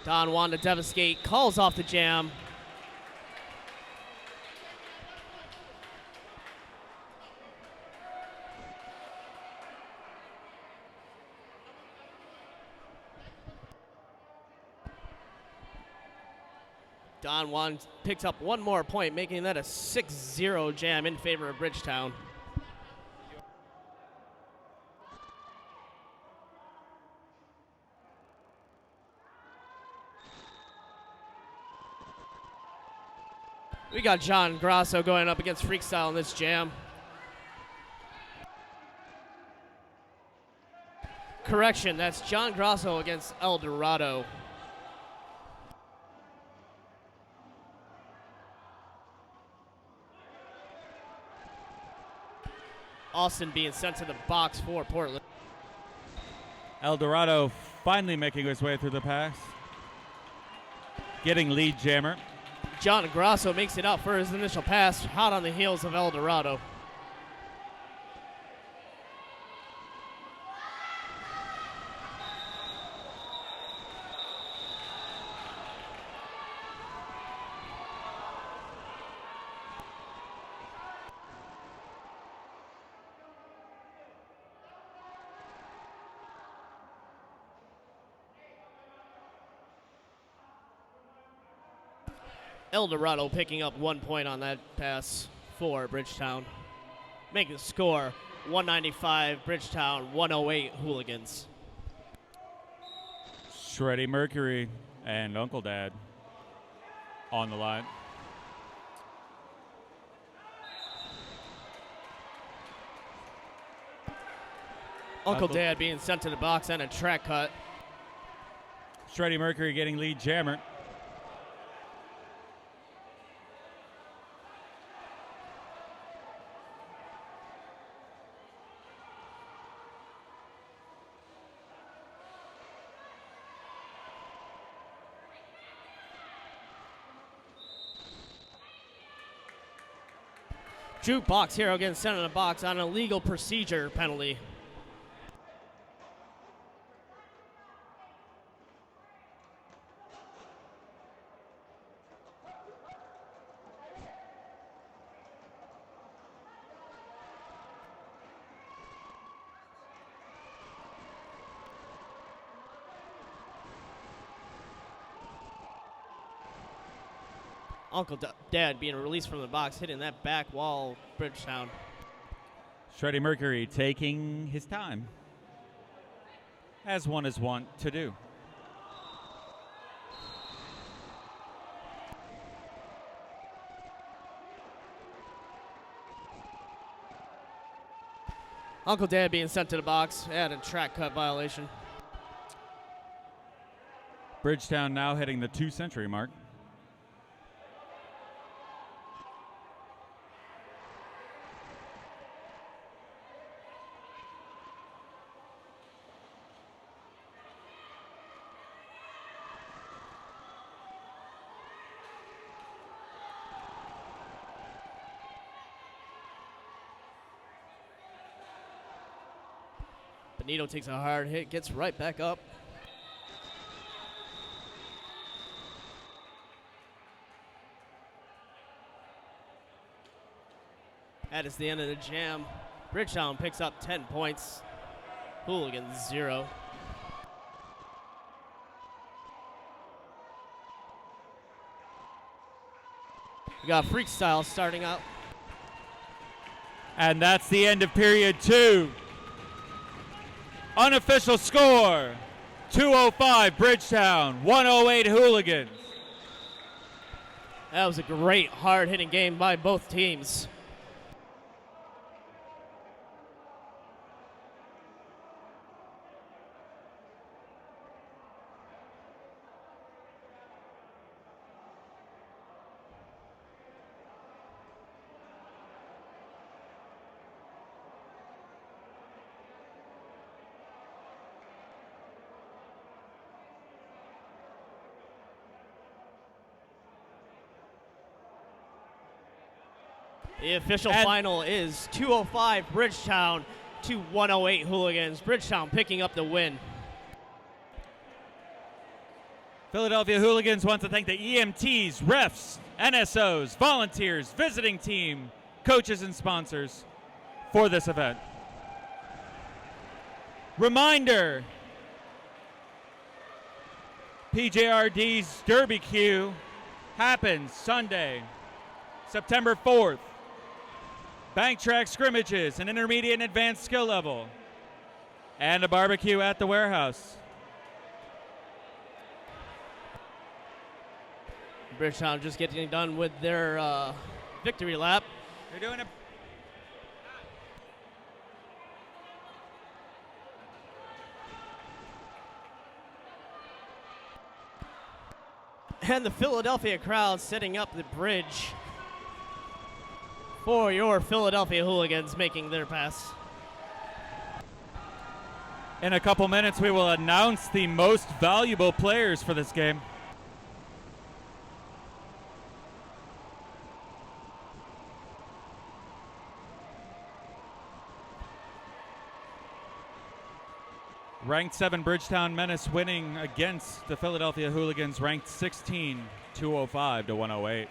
Don Juan to devastate, calls off the jam. Don Juan picks up one more point, making that a 6-0 jam in favor of Bridgetown. We got John Grasso going up against Freakstyle in this jam. Correction, that's John Grasso against El Dorado. Austin being sent to the box for Portland. El Dorado finally making his way through the pass. Getting lead jammer. John Grasso makes it out for his initial pass, hot on the heels of El Dorado. El Dorado picking up 1 point on that pass for Bridgetown. Making the score 195 Bridgetown, 108 Hooligans. Shreddy Mercury and Uncle Dad on the line. Uncle Dad being sent to the box and a track cut. Shreddy Mercury getting lead jammer. Jukebox Hero getting sent in the box on a legal procedure penalty. Uncle Dad being released from the box, hitting that back wall, Bridgetown. Shreddy Mercury taking his time, as one is wont to do. Uncle Dad being sent to the box, and a track cut violation. Bridgetown now hitting the 2-century mark. Benito takes a hard hit, gets right back up. That is the end of the jam. Bridgetown picks up 10 points. Hooligans 0. We got Freak Style starting up. And that's the end of period 2. Unofficial score, 205 Bridgetown, 108 Hooligans. That was a great hard-hitting game by both teams. The official final is 205 Bridgetown to 108 Hooligans. Bridgetown picking up the win. Philadelphia Hooligans want to thank the EMTs, refs, NSOs, volunteers, visiting team, coaches, and sponsors for this event. Reminder, PJRD's Derby Q happens Sunday, September 4th. Bank track scrimmages, an intermediate and advanced skill level, and a barbecue at the warehouse. Bridgetown just getting done with their victory lap. They're doing it. And the Philadelphia crowd setting up the bridge for your Philadelphia Hooligans making their pass. In a couple minutes, we will announce the most valuable players for this game. Ranked 7 Bridgetown Menace winning against the Philadelphia Hooligans, ranked 16, 205 to 108.